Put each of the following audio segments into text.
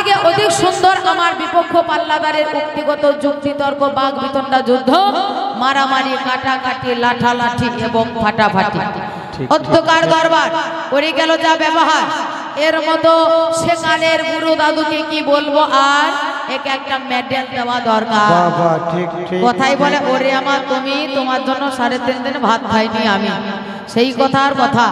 থেকে অধিক সুন্দর আমার বিপক্ষ পাল্লাদারের ব্যক্তিগত যুক্তিতর্ক বাগ বিতণ্ডা যুদ্ধ মারামারি কাটাকাটি লাঠালাঠি এবং ফাটাফাটি অধ্যকার দরবার করে গেল যা ব্যবহার এর মতো সেকালের গুরু দাদুকে কি বলবো আর একে একটা মেডেল দেওয়া দরকার কথাই বলে ওরে আমার তুমি তোমার জন্য 3.5 দিন ভাত খাইনি আমি সেই কথার কথা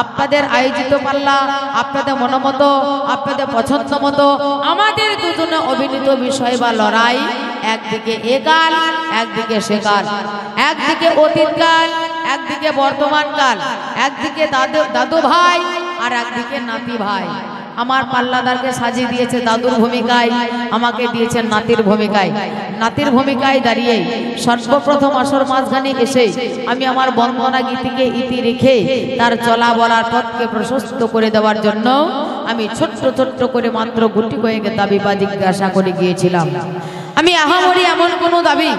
আপনাদের আয়োজিত পাল্লা আপনাদের মনোমতো আপনাদের পছন্দ মতো আমাদের দুজনে অভিনীত বিষয় বা লড়াই একদিকে একাল একদিকে সেকাল একদিকে অতীতকাল একদিকে বর্তমানকাল একদিকে দাদু ভাই আর একদিকে নাতি ভাই আমার পাল্লাদারকে সাজিয়ে দিয়েছে দাদুর ভূমিকায় আমাকে দিয়েছেন নাতির ভূমিকায় নাতির ভূমিকায় দাঁড়িয়ে সর্বপ্রথম আসর মাঝখানে এসে আমি আমার বন্দনা গীতিকে ইতি রেখে তার চলা বলার পথকে প্রশস্ত করে দেওয়ার জন্য আমি ছোট্ট ছোট্ট করে মাত্র গুটি কয়েক দাবি বা জিজ্ঞাসা করে গিয়েছিলাম আমি আহামরি এমন কোনো দাবি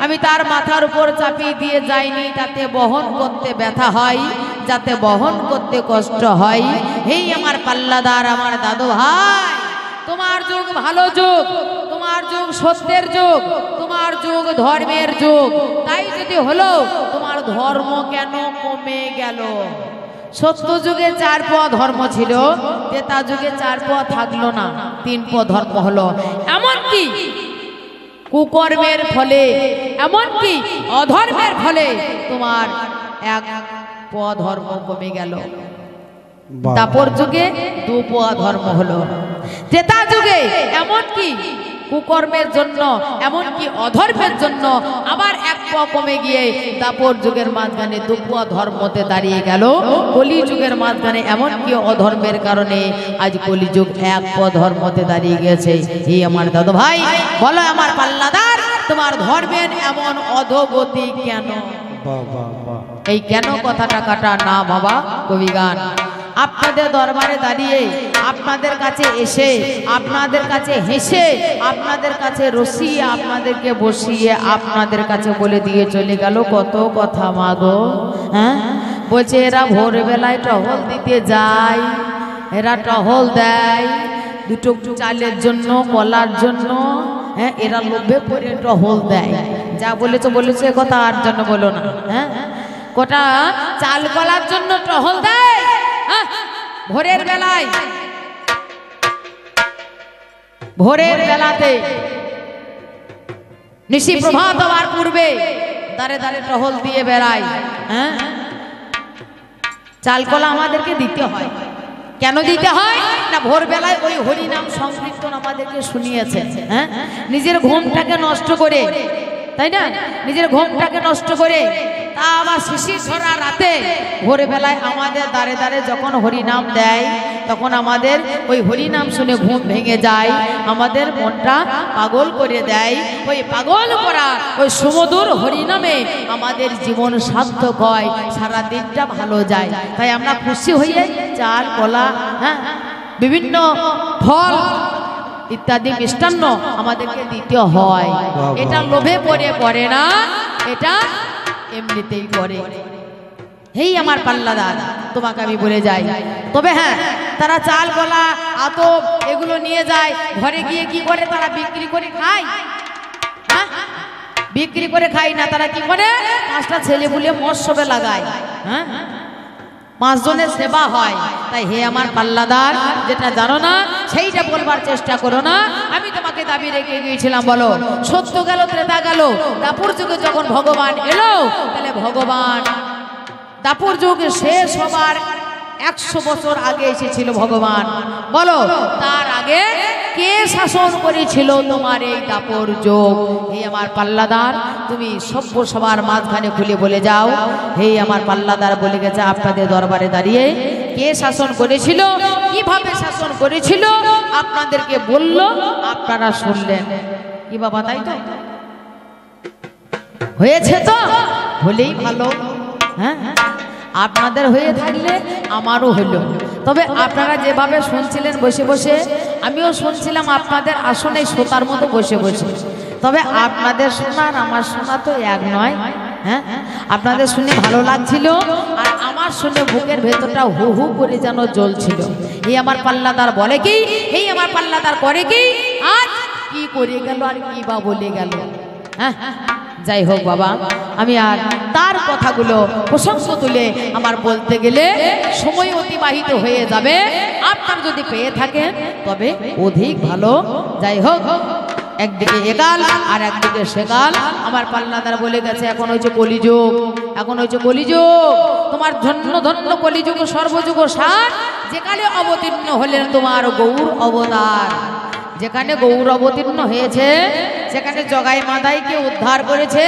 আমি তার মাথার উপর চাপিয়ে দিয়ে যাইনি তাতে বহন করতে ব্যথা হয় যাতে বহন করতে কষ্ট হয় হেই আমার পাল্লাদার আমার দাদু ভাই তোমার যুগ ভালো যুগ তোমার যুগ সত্যের যুগ তোমার যুগ ধর্মের যুগ তাই যদি হলো তোমার ধর্ম কেন কমে গেল সত্য যুগে 4 প ধর্ম ছিল ত্রেতা যুগে 4 প থাকলো না 3 প ধর্ম হলো এমনকি কুকর্মের ফলে এমনকি অধর্মের ফলে তোমার 1 প ধর্ম কমে গেল দাপর যুগে 2 প ধর্ম হলো ত্রেতা যুগে এমনকি কুকর্মের জন্য এমনকি অধর্মের জন্য আবার 1 প কমে গিয়ে দাপর যুগের মাঝখানে 2 প ধর্মতে দাঁড়িয়ে গেল কলি যুগের মাঝখানে এমনকি অধর্মের কারণে আজ কলি যুগ 1 প ধর্মতে দাঁড়িয়ে গেছে এই আমার দাদু ভাই বলো আমার পাল্লাদার তোমার ধর্মের এমন অধোগতি কেন এই কেন কথাটা কাটা না বাবা কবিগান আপনাদের দরবারে দাঁড়িয়ে আপনাদের কাছে এসে আপনাদের কাছে হেসে আপনাদের কাছে রসিয়ে আপনাদেরকে বসিয়ে আপনাদের কাছে বলে দিয়ে চলে গেল কত কথা মাগো হ্যাঁ বলছে এরা ভোরবেলায় টহল দিতে যায় এরা টহল দেয় দুটো চালের জন্য কলার জন্য হ্যাঁ এরা লোভে পড়ে টহল দেয় যা বলেছে কথা আর জন্য বলো না হ্যাঁ কোটা চাল কলার জন্য টহল দেয় ভোরের বেলায় ভোরের বেলাতে নিশি প্রভাত হওয়ার পূর্বে দাঁড়ে দাঁড়ে টহল দিয়ে বেড়ায় হ্যাঁ চাল কলা আমাদেরকে দিতে হয় কেন দিতে হয় না ভোরবেলায় ওই হরি নাম সংকীর্তন আমাদেরকে শুনিয়েছে হ্যাঁ নিজের ঘুমটাকে নষ্ট করে তাই না নিজের ঘুমটাকে নষ্ট করে তা আবার শিশির ঝরা রাতে ভোরবেলায় আমাদের দাঁড়ে দাঁড়ে যখন হরি নাম দেয় তখন আমাদের ওই হরি নাম শুনে ঘুম ভেঙে যায় আমাদের মনটা পাগল করে দেয় ওই পাগল করা ওই সুমধুর হরি নামে আমাদের জীবন সার্থক হয় সারা দিনটা ভালো যায় তাই আমরা খুশি হয়ে চাল কলা হ্যাঁ বিভিন্ন ফল ইত্যাদি মিষ্টান্ন আমাদেরকে দিতে হয় এটা লোভে পড়ে না এটা এমনিতেই পড়ে হেই আমার পাল্লাদার তোমাকে আমি বলে যাই তবে হ্যাঁ তারা চাল কলা আতপ এগুলো নিয়ে যায় ঘরে গিয়ে কি করে তারা বিক্রি করে খায় হ্যাঁ বিক্রি করে খায় না তারা কি করে 5টা ছেলে বুলে মৎসবে লাগায় হ্যাঁ 5 জনের সেবা হয় তাই হে আমার পাল্লাদার যেটা জানো না সেইটা বলবার চেষ্টা করো না আমি তোমাকে দাবি রেখে গিয়েছিলাম বলো সত্য গেল ত্রেতা গেল দাপর যুগে যখন ভগবান এলো তাহলে ভগবান দাপর যুগে শেষ হবার 100 বছর আগে এসেছিল ভগবান বলো তার আগে কে শাসন করেছিল তোমার এই দাপর যুগ হে আমার পাল্লাদার তুমি সভ্য সবার মাঝখানে খুলে বলে যাও হে আমার পাল্লাদার বলে গেছে আপনাদের দরবারে দাঁড়িয়ে কে শাসন করেছিল কিভাবে শাসন করেছিল আপনাদেরকে বলল আপনারা শুনলেন কি বাবা তাই তো হয়েছে তো হলেই ভালো হ্যাঁ আপনাদের হয়ে থাকলে আমারও হলো তবে আপনারা যেভাবে শুনছিলেন বসে বসে আমিও শুনছিলাম আপনাদের আসনে শ্রোতার মতো বসে বসে তবে আপনাদের শোনা আর আমার শোনা তো এক নয় হ্যাঁ আপনাদের শুনে ভালো লাগছিল আর আমার শুনে বুকের ভেতরটা হু হু করে যেন জ্বলছিল। এই আমার পাল্লাদার বলে কি, এই আমার পাল্লাদার করে কি, আজ কি করে গেল আর কি বা বলে গেল। হ্যাঁ, যাই হোক বাবা, আমি আর তার কথাগুলো প্রসঙ্গ তুলে আমার বলতে গেলে সময় অতিবাহিত হয়ে যাবে। আপনার যদি পেয়ে থাকেন তবে অধিক ভালো। যাই হোক, একদিকে একাল আর একদিকে সেকাল। আমার পাল্লাদার বলে গেছে এখন হয়েছে কলিযুগ, এখন হয়েছে কলিযুগ। তোমার ধন্য ধন্য কলিযুগ সর্বযুগ সার, যেখানে অবতীর্ণ হলেন তোমার গৌর অবতার। যেখানে গৌর অবতীর্ণ হয়েছে সেখানে জগাই মাদাইকে উদ্ধার করেছে।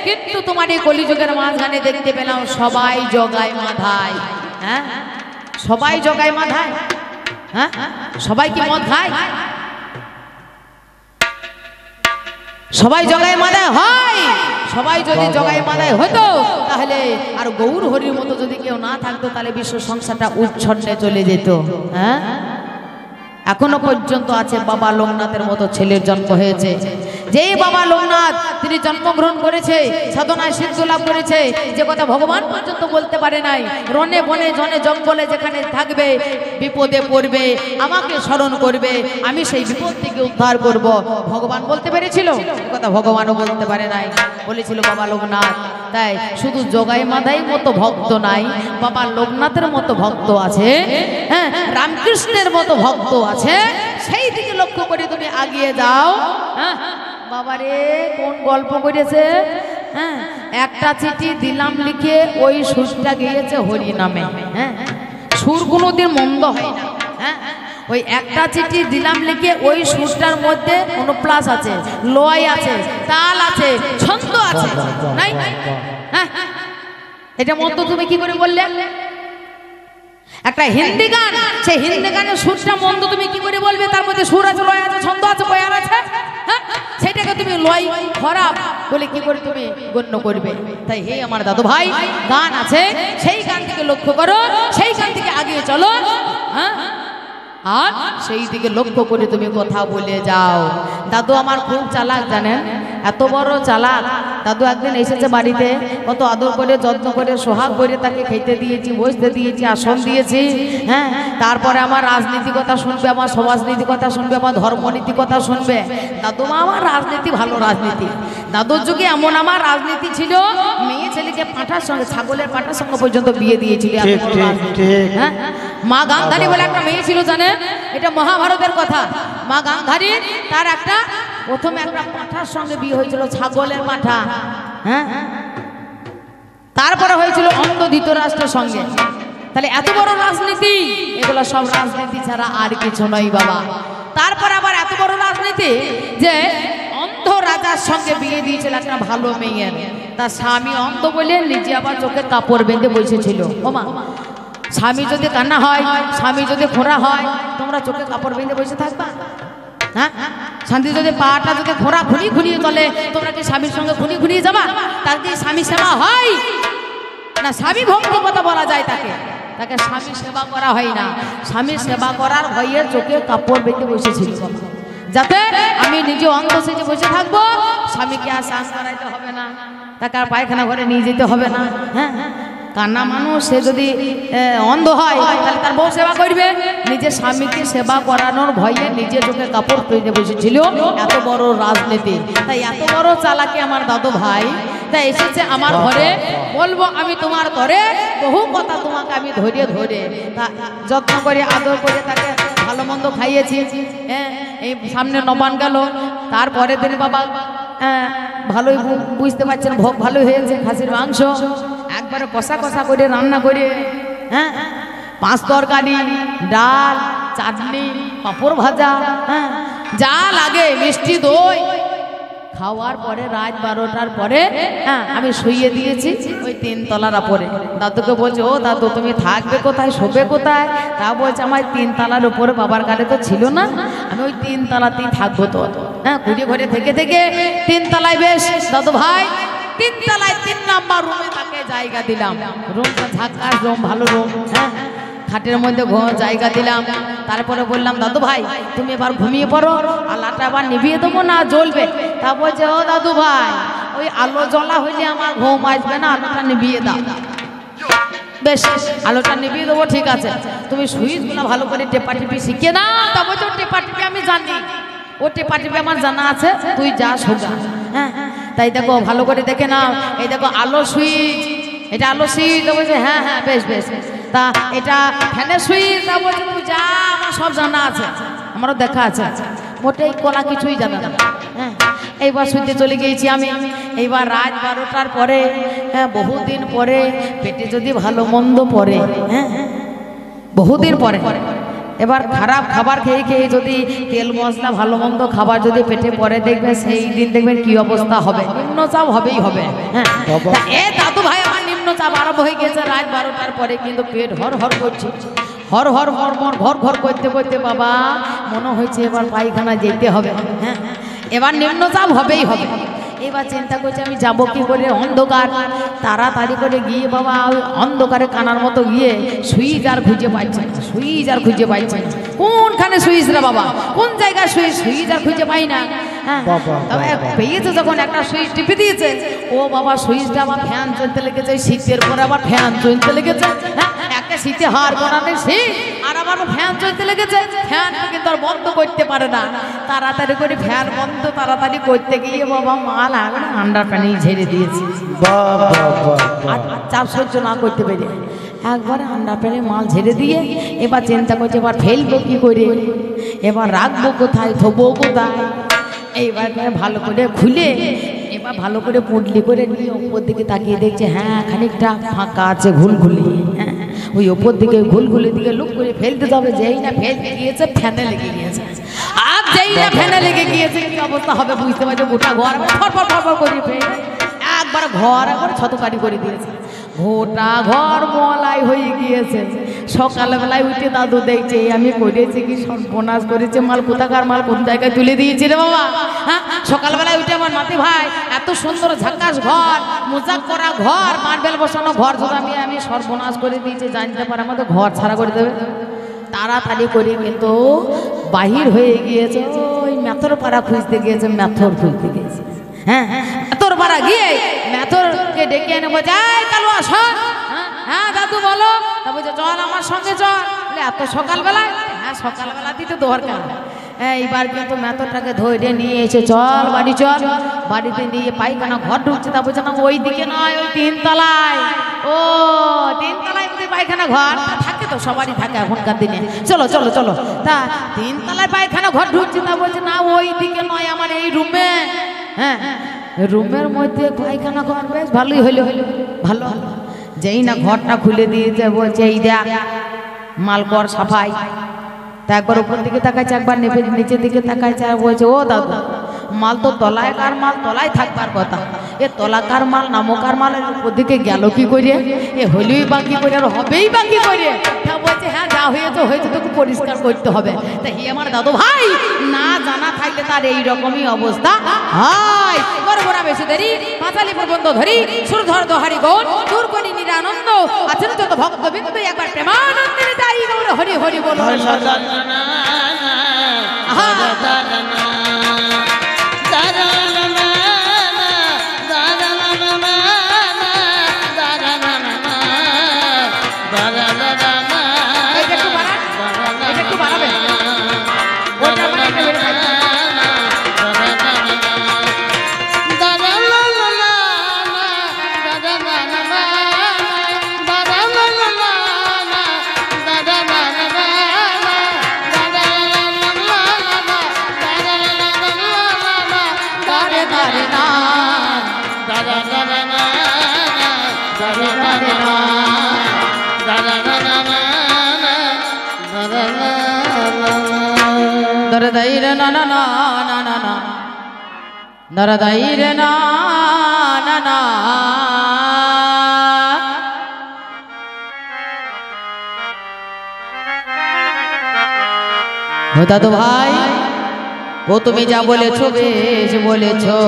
কিন্তু তোমার এই কলিযুগের মাঝখানে দেখতে পেলাম সবাই জগাই মাধায়। হ্যাঁ, সবাই জগাই মাধায়। হ্যাঁ, সবাই কি মদ খায়? সবাই জগাই মাদায় হয়? সবাই যদি জগাই মাদায় হতো তাহলে আর গৌর হরির মতো যদি কেউ না থাকতো তাহলে বিশ্ব সংসারটা উচ্ছন্নে চলে যেত। হ্যাঁ, এখনো পর্যন্ত আছে বাবা লোকনাথের মতো ছেলের জন্ম হয়েছে। যেই বাবা লোকনাথ তিনি জন্মগ্রহণ করেছে, সাধনায় সিদ্ধ লাভ করেছে, যে কথা ভগবান পর্যন্ত বলতে পারে নাই। রনে বনে জনে জঙ্গলে যেখানে থাকবে, বিপদে পড়বে, আমাকে স্মরণ করবে, আমি সেই বিপদ থেকে উদ্ধার করব, ভগবান বলতে পেরেছিল? এ কথা ভগবানও বলতে পারে নাই, বলেছিল বাবা লোকনাথ। তাই শুধু জগাই মাদাই মতো ভক্ত নাই, বাবা লোকনাথের মতো ভক্ত আছে। হ্যাঁ, রামকৃষ্ণের মতো ভক্ত আছে। সেই দিকে লক্ষ্য করে তুমি আগিয়ে যাও। হ্যাঁ বাবারে, কোন গল্প করেছে? হ্যাঁ, একটা চিঠি দিলাম লিখে ওই সুরটা গিয়েছে হরি নামে। হ্যাঁ, সুর কোনোদিন মন্দ হয় না। হ্যাঁ, ওই একটা চিঠি দিলাম লিখে ওই সুরটার মধ্যে অনুপ্লাস আছে, লয় আছে, তাল আছে, ছন্দ আছে, নাই? হ্যাঁ, এটা মন্দ তুমি কি করে বললে? একটা হিন্দি গান, সেই হিন্দি গানের সুরটা মন্দ তুমি কি করে বলবে? তার মধ্যে সুর আছে, লয় আছে, ছন্দ আছে, বয়ান আছে। হ্যাঁ, সেটাকে তুমি লয় খারাপ বলে কি করে তুমি গণ্য করবে? তাই হে আমার দাদু ভাই, গান আছে, সেই গান থেকে লক্ষ্য করো, সেই গান থেকে আগিয়ে চলো। হ্যাঁ, আর সেই দিকে লক্ষ্য করে তুমি কথা বলে যাও। দাদু আমার খুব চালাক, জানেন? এত বড় চালাক। দাদু একদিন এসেছে বাড়িতে, কত আদর করে যত্ন করে সোহাগ করে তাকে খেতে দিয়েছি, বসতে দিয়েছি, আসন দিয়েছি। হ্যাঁ, তারপরে আমার রাজনীতি কথা শুনবে, আমার সমাজনীতি কথা শুনবে, আমার ধর্মনীতি কথা শুনবে। দাদু মা আমার রাজনীতি, ভালো রাজনীতি। দাদুর যুগে এমন আমার রাজনীতি ছিল, মেয়ে ছেলেকে পাঁঠার সঙ্গে, ছাগলের পাঁঠার সঙ্গে পর্যন্ত বিয়ে দিয়েছিল। হ্যাঁ, মা গান্ধারী বলে একটা মেয়ে ছিল, জানেন? এটা মহাভারতের কথা। মা গান্ধারী, তার একটা প্রথমে একটা পাঁঠার সঙ্গে বিয়ে হয়েছিল, ছাগলের পাঁঠা। হ্যাঁ, তারপরে হয়েছিল অন্ধ ধৃতরাষ্ট্রের সঙ্গে। তাহলে এত বড় রাজনীতি, এগুলো সব রাজনীতি ছাড়া আর কিছু নয় বাবা। তারপর আবার এত বড় রাজনীতি যে অন্ধ রাজার সঙ্গে বিয়ে দিয়েছিল একটা ভালো মেয়ের। তার স্বামী অন্ধ বলে নিজে আবার চোখে কাপড় বেঁধে বসেছিল। ও মা, স্বামী যদি কান্না হয়, স্বামী যদি খোঁড়া হয়, তোমরা চোখে কাপড় বেঁধে বসে থাকবা? হ্যাঁ, শান্তি যদি পাটা যদি খোঁড়া খুনি খুনিয়ে চলে, তোমরা কি স্বামীর সঙ্গে খুনি খুনিয়ে যাবা? তার কি স্বামী সেবা হয় না? স্বামী ভঙ্গ কথা বলা যায় তাকে, তাকে স্বামী সেবা করা হয় না। স্বামী সেবা করার ভয়ে চোখে কাপড় বেঁধে বসেছিল, যাতে আমি নিজে অন্ধ সেজে বসে থাকবো, স্বামীকে আর স্নান করাইতে হবে না, তাকে আর পায়খানা ঘরে নিয়ে যেতে হবে না। হ্যাঁ, কান্না মানুষ সে যদি অন্ধ হয় তাহলে তার বউ সেবা করবে, নিজের স্বামীকে সেবা করানোর ভয়ে নিজে চোখে কাপড় পেতে বসেছিল। এত বড় রাজনীতি। তাই এত বড় চালাকি আমার দাদু ভাই। তাই এসেছে আমার ঘরে, বলবো আমি তোমার ঘরে বহু কথা তোমাকে আমি ধরে ধরে যত্ন করে আদর করে তাকে ভালো মন্দ খাইয়েছি। হ্যাঁ, এই সামনে নবান গেল, তারপরে দিন বাবা ভালোই বুঝতে পারছেন, ভোগ ভালো হয়েছে, খাসির মাংস একবারে কষা কষা করে রান্না করে। হ্যাঁ, 5 তরকারি, ডাল, চাটনি, পাঁপড় ভাজা, হ্যাঁ যা লাগে, মিষ্টি দই। খাওয়ার পরে রাত 12টার পরে হ্যাঁ আমি শুইয়ে দিয়েছি ওই 3 তলার উপরে। দাদুকে বলছে, ও দাদু তুমি থাকবে কোথায়, শোবে কোথায়? তা বলছে, আমার 3 তলার উপরে বাবার গালে তো ছিল না, আমি ওই 3 তলাতেই থাকবো। তো হ্যাঁ, ঘুরে ঘুরে থেকে থেকে 3 তলায় বেশ দাদু ভাই 3 তলায় 3 নাম্বার রুমে তাকে জায়গা দিলাম। রুমটা ঝাক্কাস রুম, ভালো রুম। হ্যাঁ, খাটের মধ্যে জায়গা দিলাম। তারপরে বললাম, দাদু ভাই তুমি এবার ঘুমিয়ে পড়ো, আলোটা আবার নিভিয়ে দেবো না জ্বলবে? তা বলছে, ও দাদু ভাই ওই আলো জ্বলা হইলে আমার ঘুম আসবে না, আলোটা নিভিয়ে দাও। বেশ আলোটা নিভিয়ে দেবো, ঠিক আছে। তুমি সুইচগুলো ভালো করে টেপা টিপি শিখে না। তবে তো টেপা টিপি আমি জানি, ও টেপা টিপি আমার জানা আছে, তুই যা সোজা। হ্যাঁ, তাই দেখো ভালো করে দেখে নাও। এই দেখো আলো সুইচ, এটা আলো সুইচ। তো বলছে হ্যাঁ হ্যাঁ বেশ বেশ। তা এটা ফ্যানের সুইচ। তা বলছে তুই যা, আমার সব জানা আছে, আমারও দেখা আছে। মোটেই কোলা কিছুই জানা না। হ্যাঁ, এইবার শুইতে চলে গিয়েছি আমি। এইবার রাত 12টার পরে, হ্যাঁ বহুদিন পরে পেটে যদি ভালো মন্দ পড়ে, হ্যাঁ বহুদিন পরে, এবার খারাপ খাবার খেয়ে খেয়ে যদি তেল মশলা ভালো মন্দ খাবার যদি পেটে পড়ে, দেখবেন সেই দিন দেখবেন কি অবস্থা হবে। নিম্নচাপ হবেই হবে। হ্যাঁ, এ দাদু ভাই আমার নিম্নচাপ আরম্ভ হয়ে গেছে রাত 12টার পরে, কিন্তু পেট হর হর করছে, হর হর মর মর ঘর ঘর করতে করতে বাবা মনে হয়েছে এবার পায়খানা যেতে হবে। হ্যাঁ, এবার নিম্নচাপ হবেই হবে। এবার চিন্তা করছি আমি যাবো কি করে, অন্ধকার। তাড়াতাড়ি করে গিয়ে বাবা ওই অন্ধকারে কানার মতো গিয়ে সুইচ আর খুঁজে পাইছে, সুইচ আর খুঁজে পাইছে। কোনখানে সুইচ রে বাবা, কোন জায়গায় সুইচ, সুইচ আর খুঁজে পাই না। হ্যাঁ, তবে পেয়েছে যখন একটা সুইচ টিপে দিয়েছে, ও বাবা সুইচটা আবার ফ্যান চলতে লেগেছে, শীতের পরে আবার ফ্যান চলতে লেগেছে। হ্যাঁ, একটা শীতে হার কোনাতে শীত, আর আবার ফ্যান চলতে লেগেছে। ফ্যান কিন্তু আর বন্ধ করতে পারে না। তাড়াতাড়ি করে ফ্যান বন্ধ তাড়াতাড়ি করতে গিয়ে বাবা মাল আন্ডার প্যানে ঝেড়ে দিয়েছে। আর চাপ সহ্য না করতে পেরে একবারে আন্ডার প্যানে মাল ঝেড়ে দিয়ে এবার চিন্তা করছে এবার ফেলবো কি করে, এবার রাখবো কোথায়, থবো কোথায়। এইবার ভালো করে খুলে এবার ভালো করে পুটলি করে নিয়ে ওপর দিকে তাকিয়ে দেখছে, হ্যাঁ খানিকটা ফাঁকা আছে ঘুলঘুলি। হ্যাঁ, ওই ওপর দিকে ঘুলঘুলি দিকে লুক করে ফেলতে যাবে, যেই না ফেলতে গিয়েছে ফ্যানে লেগে গিয়েছে। আর যেই না ফ্যানে লেগে গিয়েছে কি অবস্থা হবে বুঝতে পারছো, গোটা ঘর ফরফর ফরফর করে ফেলে একবার ঘর একবার ছতকারি করে দিয়েছে। গোটা ঘর মলাই হয়ে গিয়েছে। সকালবেলায় উঠে দাদু দেখছে আমি করেছি কি সর্বনাশ করেছে, মাল কোথাকার মাল কোন জায়গায় তুলে দিয়েছি রে বাবা। হ্যাঁ, সকালবেলায় উঠে আমার নাতি ভাই এত সুন্দর ঝাক্কাস ঘর, মোজাক করা ঘর, মার্বেল বসানো ঘর যদি আমি সর্বনাশ করে দিয়েছি, জানতে পারে আমাদের ঘর ছাড়া করে দেবে। তাড়াতাড়ি করে কিন্তু বাহির হয়ে গিয়েছে, ওই মেথর পাড়া খুঁজতে গিয়েছে, মেথর খুঁজতে গিয়েছে। হ্যাঁ, মেথর পাড়া গিয়ে মেথরকে ডেকে এনে বলছে কালু আসো। হ্যাঁ দাদু বলো। তা বলছে চল আমার সঙ্গে চল। এত সকালবেলায়? হ্যাঁ সকালবেলা দিতে দরকার। এইবার কিন্তু মেথরটাকে ধরে নিয়ে এসে চল বাড়ি চল। বাড়িতে নিয়ে পায়খানা ঘর ঢুকছে। তা বলছে না ওই দিকে নয়, ওই 3 তলায়। ও 3 তলায় বুঝি পায়খানা ঘর থাকে, তো সবারই থাকে এখনকার দিনে। চলো চলো চলো। তা 3 তলায় পায়খানা ঘর ঢুকছে। তা বলছে না ওই দিকে নয়, আমার এই রুমে। হ্যাঁ, রুমের মধ্যে পায়খানা ঘর, বেশ ভালোই হইলো, ভালো। যেই না ঘরটা খুলে দিয়েছে বলছে এই দেখ মাল কর সাফাই। তা একবার উপর দিকে তাকাইছে, একবার নিচের দিকে তাকাইছে, আর বলছে ও দাদু মাল তো তলায়, কার মাল তলায় থাকবার কথা, এ তলাকার মাল নামকার মাল উপর দিকে গেল কি করে, এ হইলেই বাকি করে আর হবেই বাকি করে। তা বলছে হ্যাঁ যা হয়েছে হয়েছে, তোকে পরিষ্কার করতে হবে। তা হি আমার দাদু ভাই না জানা থাকলে তার এইরকমই অবস্থা হয়। করবো না বেশি দেরি, পাঁচালি পর্যন্ত ধরি সুরধর দোহারি গণ দূর করি নিরানন্দ আছেন যত ভক্তবৃন্দ, একবার প্রেমানন্দের তাই গৌর হরি হরি বল। Daire na na na na na na, dara daire na na na. होता तो भाई वो तुम्हें जा बोले छो बेश बोले छो,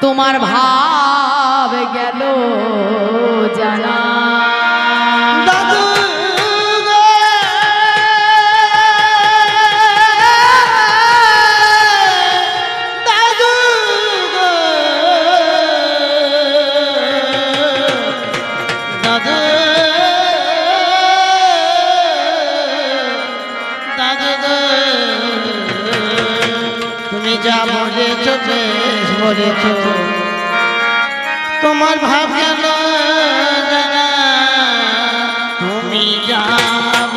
तुम्हार भाव गेलो जाना। দাদু করেছ তোমার ভাব গেল জানা তুমি যাব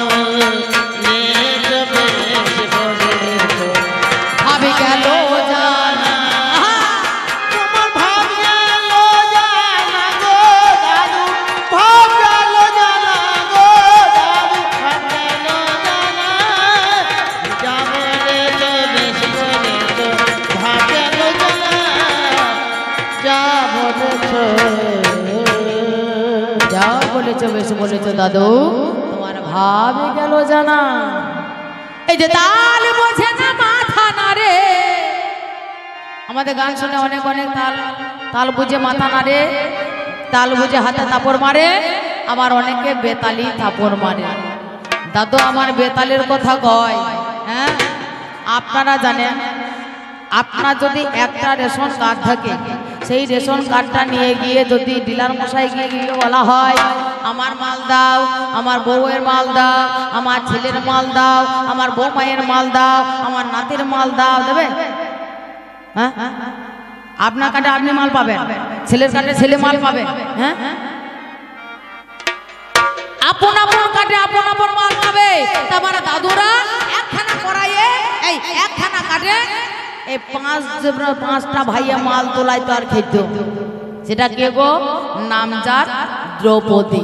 ভাবে গেল জানা তোমার ভাব গেল জানা গো দাদু ভাব গেল জানা গো দাদু ভাব গেল জানা যাব রে তো বেশ করেছ ভাব গেল জানা যাব যা বলেছো বেশ বলেছো দাদু তোমার ভাবে গেল জানা এই যে তাল বোঝে না মাথা না রে আমাদের গান শুনে অনেক অনেক তাল বুঝে মাথা না রে তাল বুঝে হাতে থাপড় মারে আবার অনেকে বেতালি থাপড় মারে দাদু আমার বেতালের কথা কয় হ্যাঁ আপনারা জানেন আপনার যদি একটা রেশন কার্ড থাকে সেই রেশন কার্ডটা নিয়ে গিয়ে যদি ডিলার মশাই গিয়ে বলা হয় আমার মাল দাও আমার বউয়ের মাল দাও আমার ছেলের মাল দাও আমার বউ মায়ের মাল দাও আমার নাতির মাল দাও দেবে হ্যাঁ আপনার কার্ডে আপনি মাল পাবেন ছেলের কার্ডে ছেলে মাল পাবে হ্যাঁ আপন আপন কার্ডে আপন আপন মাল পাবে তার দাদুরা একখানা করাইয়ে এই একখানা কার্ডে এই পাঁচটা ভাইয়া মাল তোলাই তো আর খেত সেটা কে গো নামজাত দ্রৌপদী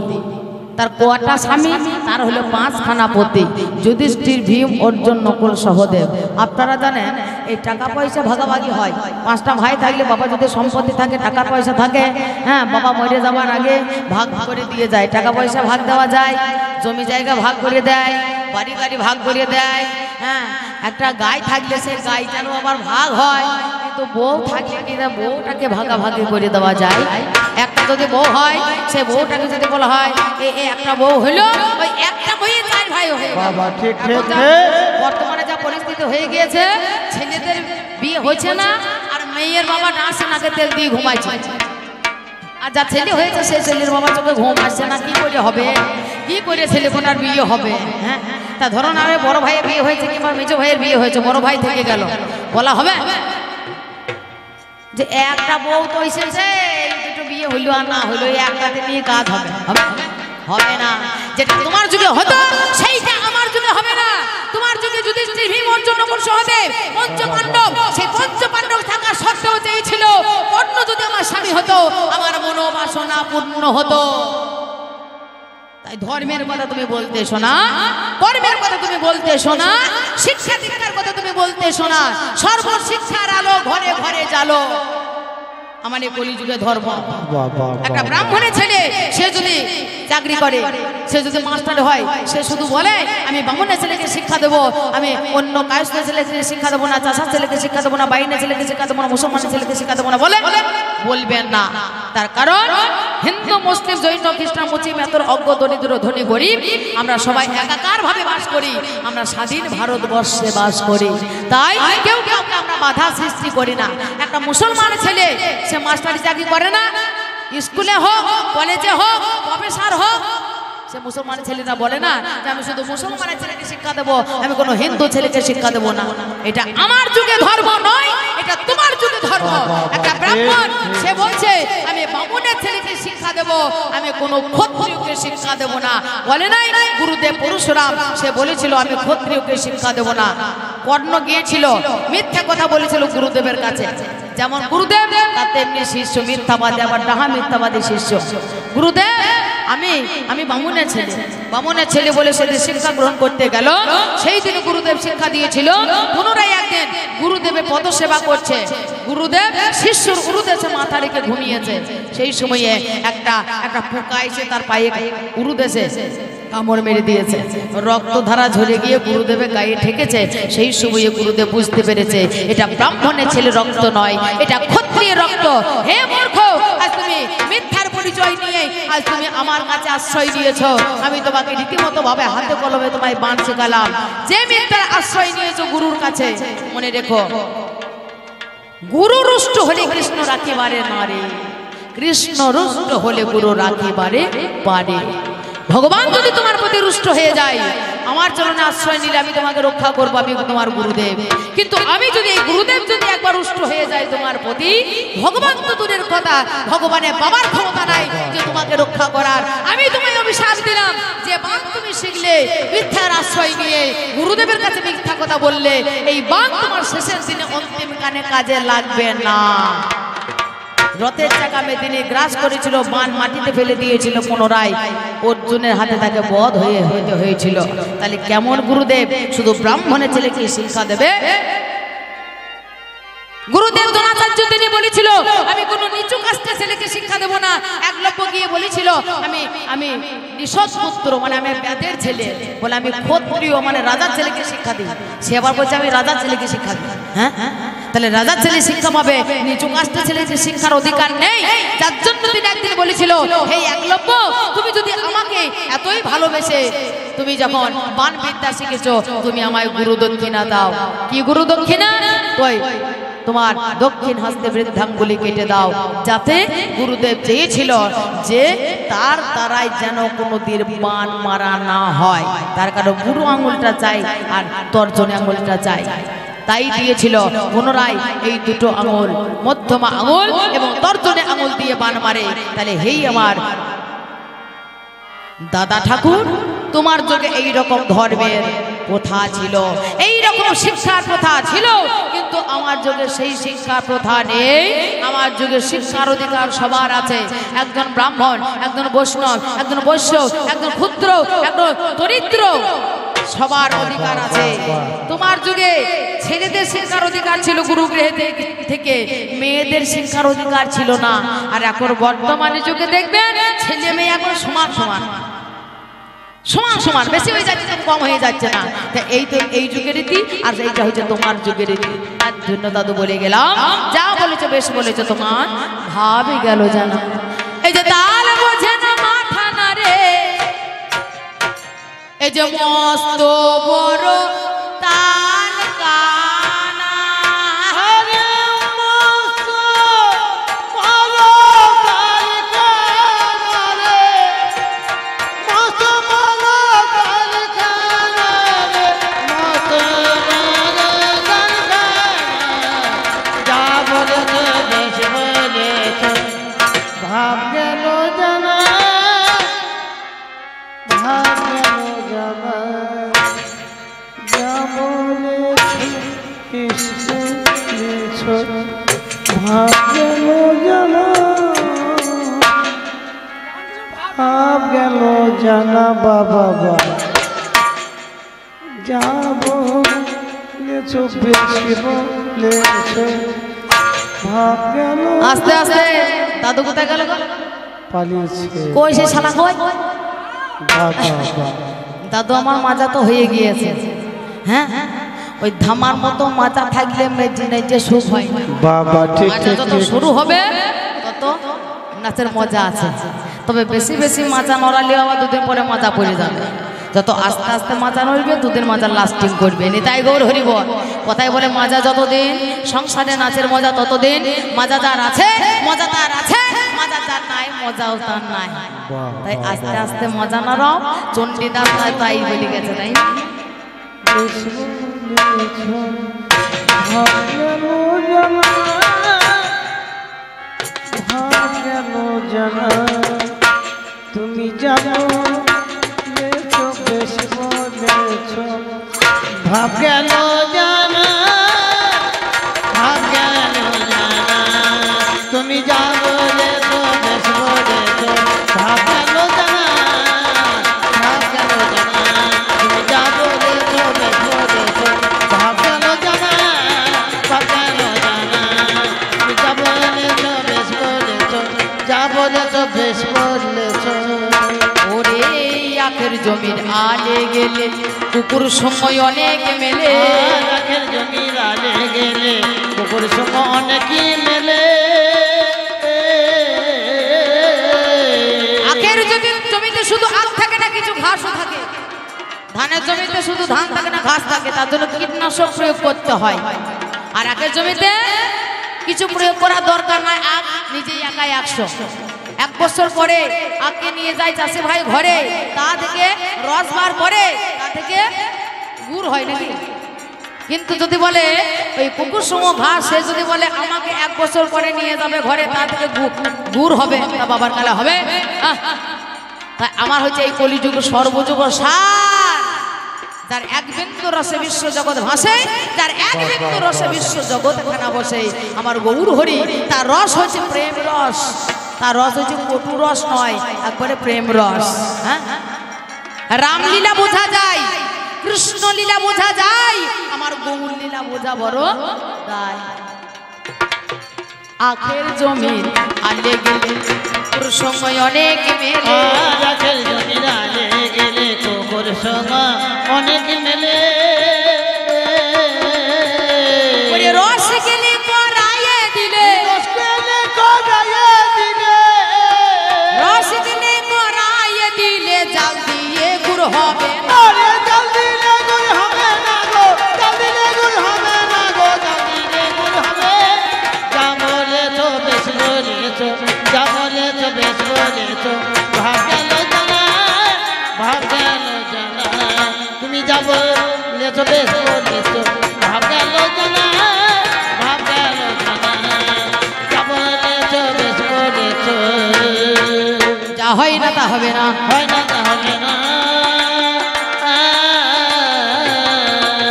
তার কোয়াটা স্বামী তার হলো 5খানা পতি যুধিষ্ঠির ভীম অর্জুন নকুল সহদেব আপনারা জানেন এই টাকা পয়সা ভাগাভাগি হয় 5টা ভাই থাকলে বাবা যদি সম্পত্তি থাকে টাকা পয়সা থাকে হ্যাঁ বাবা মরে যাওয়ার আগে ভাগ করে দিয়ে যায় টাকা পয়সা ভাগ দেওয়া যায় জমি জায়গা ভাগ করে দেয় বাড়ি গাড়ি ভাগ করে দেয় হ্যাঁ একটা গাই থাকলে সেই গাইটারও আবার ভাগ হয় কিন্তু বউ থাকলে কিনা বউটাকে ভাগাভাগি করে দেওয়া যায় একটা যদি বউ হয় সেই বউটাকে যদি বলা হয় একটা বউ হলো ওই একটা বই 4 ভাই হয়ে বাবা ঠিক ঠিক বর্তমানে যা পরিস্থিতি হয়ে গিয়েছে ছেলেদের বিয়ে হচ্ছে না আর মেয়ের বাবা ডাঁসে নাকে তেল দিয়ে ঘুমাইছে আর যা ছেলে হয়েছে সেই ছেলের বাবা চোখে ঘুম আসছে না কি করে হবে কি করে ছেলে কোনার বিয়ে হবে হ্যাঁ তা ধরুন আরে বড় ভাইয়ের বিয়ে হয়েছে কিংবা মেজো ভাইয়ের বিয়ে হয়েছে বড় ভাই থেকে গেল বলা হবে যে একটা বউ তো এসেছে দুটো বিয়ে হইলো আর না হইলো একটাতে নিয়ে কাজ হবে হবে না যেটা তোমার যুগে হতো সেইটা আমার যুগে হবে না তোমার যুগে যুধিষ্ঠির ভীম অর্জুন নকুল সহদেব পঞ্চপাণ্ডব সেই পঞ্চপাণ্ডব থাকা সত্ত্বেও চেয়েছিল কর্ণ যদি আমার স্বামী হতো আমার মনোবাসনা পূর্ণ হতো তাই ধর্মের কথা তুমি বলতে শোনা কর্মের কথা তুমি বলতে শোনা শিক্ষা দীক্ষার কথা তুমি বলতে শোনা সর্বশিক্ষার আলো ঘরে ঘরে জালো আমার এই কলিযুগে ধর্ম একটা ব্রাহ্মণের ছেলে সে যদি চাকরি করে সে যদি মাস্টার হয় সে শুধু বলে আমি ব্রাহ্মণের ছেলেকে শিক্ষা দেবো আমি অন্য কায়স্থের ছেলেকে শিক্ষা দেবো না চাষার ছেলেকে শিক্ষা দেবো না বাইরের ছেলেকে শিক্ষা দেবো না মুসলমানের ছেলেকে শিক্ষা দেবো না বলে বলবেন না তার কারণ হিন্দু মুসলিম জৈন খ্রিস্টান মুসলিম এত অজ্ঞ দরিদ্র ধনী গরিব আমরা সবাই একাকার ভাবে বাস করি আমরা স্বাধীন ভারতবর্ষে বাস করি তাই কেউ কাউকে আমরা বাধা সৃষ্টি করি না একটা মুসলমান ছেলে সে মাস্টারি চাকরি করে না স্কুলে হোক কলেজে হোক প্রফেসর হোক সে মুসলমানের ছেলেরা বলে না যে আমি শুধু মুসলমানের ছেলেকে শিক্ষা দেবো আমি কোনো হিন্দু ছেলেকে শিক্ষা দেবো না এটা আমার যুগে ধর্ম নয় এটা তোমার যুগে ধর্ম একটা ব্রাহ্মণ সে বলছে আমি ব্রাহ্মণের ছেলেকে শিক্ষা দেবো আমি কোনো ক্ষত্রিয়কে শিক্ষা দেবো না বলে নাই গুরুদেব পরশুরাম সে বলেছিল আমি ক্ষত্রিয়কে শিক্ষা দেবো না কর্ণ গিয়েছিল মিথ্যা কথা বলেছিল গুরুদেবের কাছে যেমন গুরুদেব তার তেমনি শিষ্য মিথ্যাবাদী আবার ডাহা মিথ্যাবাদী শিষ্য গুরুদেব আমি বামুনের ছেলে বলে সে শিক্ষা গ্রহণ করতে গেল সেই দিন গুরুদেব শিক্ষা দিয়েছিল পুনরায় একদিন গুরুদেবের পদসেবা করছে গুরুদেব শিষ্যর গুরুদেশে মাথা রেখে ঘুমিয়েছে সেই সময়ে একটা পোকা এসে তার পায়ে গুরুদেশে কামড় মেরে দিয়েছে রক্তধারা ঝরে গিয়ে গুরুদেবের গায়ে ঠেকেছে সেই সময়ে গুরুদেব বুঝতে পেরেছে এটা ব্রাহ্মণের ছেলে রক্ত নয় এটা ক্ষত্রিয় রক্ত হে মূর্খ আজ তুমি মিথ্যার পরিচয় নিয়ে আজ তুমি আমার কাছে আশ্রয় দিয়েছো আমি তোমাকে রীতিমতো ভাবে হাতে কলমে তোমায় বাণ শেখালাম যে মিথ্যার আশ্রয় নিয়েছো গুরুর কাছে মনে রেখো গুরু রুষ্ট হলে কৃষ্ণ রাখিবারে নারে কৃষ্ণ রুষ্ট হলে গুরু রাখিবারে পারে ভগবান যদি তোমার প্রতি রুষ্ট হয়ে যায় আমার চরণে আশ্রয় নিলে আমি তোমাকে রক্ষা করবো, আমি তোমার গুরুদেব। কিন্তু আমি যদি এই গুরুদেব যদি একবার রুষ্ট হয়ে যায় তোমার প্রতি, ভগবান তো দূরের কথা, ভগবানের বাবার ক্ষমতা নাই যে তোমাকে রক্ষা করার। আমি তোমায় অভিশাপ দিলাম যে বাং তুমি শিখলে মিথ্যার আশ্রয় নিয়ে গুরুদেবের কাছে মিথ্যা কথা বললে, এই বাং তোমার শেষের দিনে অন্তিম কানে কাজে লাগবে না। রথের চাকা মেদিনী গ্রাস করেছিল, বান মাটিতে ফেলে দিয়েছিল, পুনরায় অর্জুনের হাতে তাকে বধ হতে হয়েছিল। তাহলে কেমন গুরুদেব শুধু ব্রাহ্মণের ছেলেকে শিক্ষা দেবে? গুরুদেব দ্রোণাচার্য তিনি বলেছিল আমি কোনো নিচু কাস্টের ছেলেকে শিক্ষা দেব না। একলব্য গিয়ে বলেছিল আমি নিঃস্ব পুত্র, মানে আমি বেদের ছেলে, বলে আমি ক্ষত্রিয়, মানে রাজার ছেলেকে শিক্ষা দিই। সে আবার বলছে আমি রাজার ছেলেকে শিক্ষা দিই। হ্যাঁ, তাহলে রাজার ছেলে শিক্ষা পাবে, নিচু কাস্টের ছেলে যে শিক্ষার অধিকার নেই। যার জন্য তিনি একদিন বলেছিল হে একলব্য, তুমি যদি আমাকে এতই ভালোবেসে তুমি যখন বাণ বিদ্যা শিখেছো, তুমি আমায় গুরু দক্ষিণা দাও। কি গুরু দক্ষিণা? কই তোমার দক্ষিণ হস্তে বৃদ্ধাঙ্গুলি কেটে দাও, যাতে গুরুদেব চেয়েছিল যে তার দ্বারাই যেন কোনোদিন বাণ মারা না হয়। তার কারণ বুড়ো আঙুলটা চাই আর তর্জনী আঙুলটা চাই, তাই দিয়েছিল। পুনরায় এই দুটো আঙুল, মধ্যমা আঙুল এবং তর্জনী আঙুল দিয়ে বাণ মারে। তাহলে হেই আমার দাদা ঠাকুর, তোমার যুগে এইরকম ধর্মের প্রথা ছিল, এইরকম শিক্ষার প্রথা ছিল, কিন্তু আমার যুগে সেই শিক্ষা প্রথা নেই। আমার যুগে শিক্ষার অধিকার সবার আছে। একজন ব্রাহ্মণ, একজন বৈষ্ণব, একজন বৈশ্য, একজন ক্ষুদ্র, একজন দরিদ্র, সবার অধিকার আছে। তোমার যুগে ছেলেদের শিক্ষার অধিকার ছিল গুরুগৃহে থেকে, মেয়েদের শিক্ষার অধিকার ছিল না। আর এখন বর্তমানে যুগে দেখবেন ছেলে মেয়ে এখন সমান সমান সমান সমান, বেশি হয়ে যাচ্ছে না, কম হয়ে যাচ্ছে না। এই তো এই যুগের রীতি, আর এইটা হচ্ছে তোমার যুগের রীতি। তার জন্য দাদু বলে গেলাম, যা বলেছো বেশ বলেছো, তোমার ভাবি গেল জানা। এই যে তাল বোঝে না মাথা না রে, এই যে মস্ত বড় তাল কানা, আরে মস্ত বড় তাল কানা রে, মস্ত বড় তাল কানা রে, মস্ত বড় তাল কানা। যা বলেছে বেশ বলেছে, ভাব গেল জানা, ভাব গেল জানা। যা বলেছে বেশ বলেছে, ভাব গেল জানা, ভাব গেল জানা। বাবা বা যা বলেছ বেশি বলেছ, ভাব গেল। আস্তে আস্তে দাদু কোথায় গেল? পালিয়েছে কই সে শালা কই? বাবা বা দাদু আমার মাজা তো হয়ে গিয়েছে। হ্যাঁ, ওই ধামার মতো মাজা থাকলে মেজে সুখ হয় না। বাবা ঠিক মাজা ঠিক যত ঠিক। শুরু হবে তত নাচের মজা আছে। তবে বেশি বেশি মাজা নড়ালেও আবার দুদিন পরে মাজা পড়ে যাবে। যত আস্তে আস্তে মাজা নড়বে, দুদিন মাজা লাস্টিং করবে। নিতাই গৌর হরিব। কথায় বলে মাজা যতদিন, সংসারে নাচের মজা ততদিন। মাজা যার আছে মজা তার আছে, মাজা যার নাই মজাও তার নাই। তাই আস্তে আস্তে মজা নড়াও, চণ্ডীদাস নয় তাই বলে গেছে, তাই না? বেশ বলেছ, ভাব গেল জানা, ভাব গেল জানা। তুমি জানো বেশ বেশ বলেছ, ভাব গেল জানা, ভাব গেল জানা। তুমি যা বলেছ বেশ বলেছ, ভাব গেল জানা, ভাব গেল জানা। তুমি যা বলেছ বেশ বলেছ, ভাব গেল জানা, ভাব গেল জানা। তুমি যা বলেছ বেশ বলেছ, যা বলেছ বেশ বলেছ। ওরে আখের জমির আলে গেলে কুকুর সময় অনেক মেলে, আখের জমির আলে গেলে কুকুর সঙ্গ অনেকই মেলে। আখের জমিতে শুধু আখ থাকে না, কিছু ঘাসও থাকে। ধানের জমিতে শুধু ধান থাকে না, ঘাস থাকে। তার জন্য কীটনাশক প্রয়োগ করতে হয়। আর আখের জমিতে কিছু প্রয়োগ করার দরকার নাই, আখ নিজেই একাই 100। 1 বছর পরে আগে নিয়ে যায় চাষি ভাই ঘরে, তা থেকে রস বার করে, তা থেকে গুড় হয় নাকি? কিন্তু যদি বলে ওই কুকুর সম ঘাস, সে যদি বলে আমাকে 1 বছর পরে নিয়ে যাবে ঘরে, তা থেকে গুড় হবে, তা বাবার কালে হবে? তাই আমার হচ্ছে এই কলিযুগ সর্বযুগ সার, যার এক বিন্দু রসে বিশ্ব জগৎ ভাসে, যার এক বিন্দু রসে বিশ্ব জগৎ খানা বসে, আমার গৌর হরি, তার রস হচ্ছে প্রেম রস, তার রস হচ্ছে কটু রস নয়, একবারে প্রেম রস। হ্যাঁ, রামলীলা বোঝা যায়, কৃষ্ণ লীলা বোঝা যায়, আমার গৌর লীলা বোঝা বড় দায়। আখের জমিন আলে গেলে তোর সময় অনেক মেলে, আখের জমিন আলে গেলে তোর সময় অনেক মেলে, ওরে রস গেলে করাইয়ে দিলে, রস গেলে করাইয়ে দিলে, রস গেলে করাইয়ে দিলে, জাল দিয়ে গুড় হবে না। আরে জাল দিলে গুড় হবে না গো, জাল দিলে গুড় হবে না গো, জাল দিলে গুড় হবে। যা বলেছো বেশ বলেছো, যা বলেছো বেশ বলেছো, ভাব গেল জানা, ভাব গেল জানা, তুমি যা বলেছো বেশ বলেছো, ভাব গেল জানা, ভাব গেল জানা, যা বলেছো বেশ বলেছো। যা হয় না তা হবে না, হয় না তা হবে না,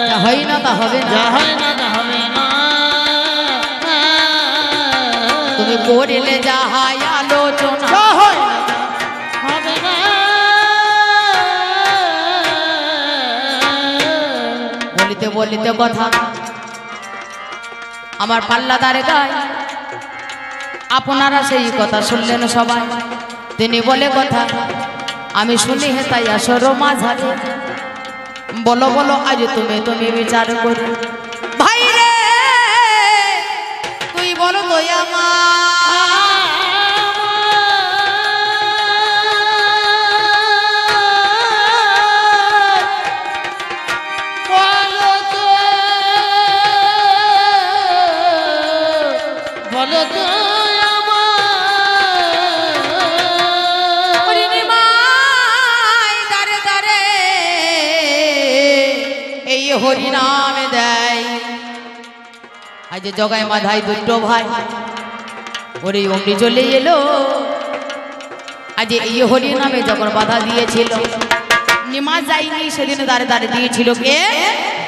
যা হয় না তা হবে না, যা হয় না তা হবে না। তুমি করিলে যাহাই আলোচনা, যা হয় না তা হবে না। বলিতে বলিতে কথা আমার পাল্লাদারে গায়, আপনারা সেই কথা শুনলেন সবাই। তিনি বলে কথা আমি শুনি, হে তাই আসর মাঝারে, বলো বলো আজ তুমি তুমি বিচার করো। ভাই রে তুই বলো তো আমার, বলো তো, বলো তো দারে দারে এই হরি নাম দেয়। আজ জগায় মাধায় দুটো ভাই, ওরে অমনি চলে এলো। আজ এই হরি নামে যখন বাধা দিয়েছিল, নিমা যায়নি সেদিন দাঁড়ে দাঁড়ে দিয়েছিল কে?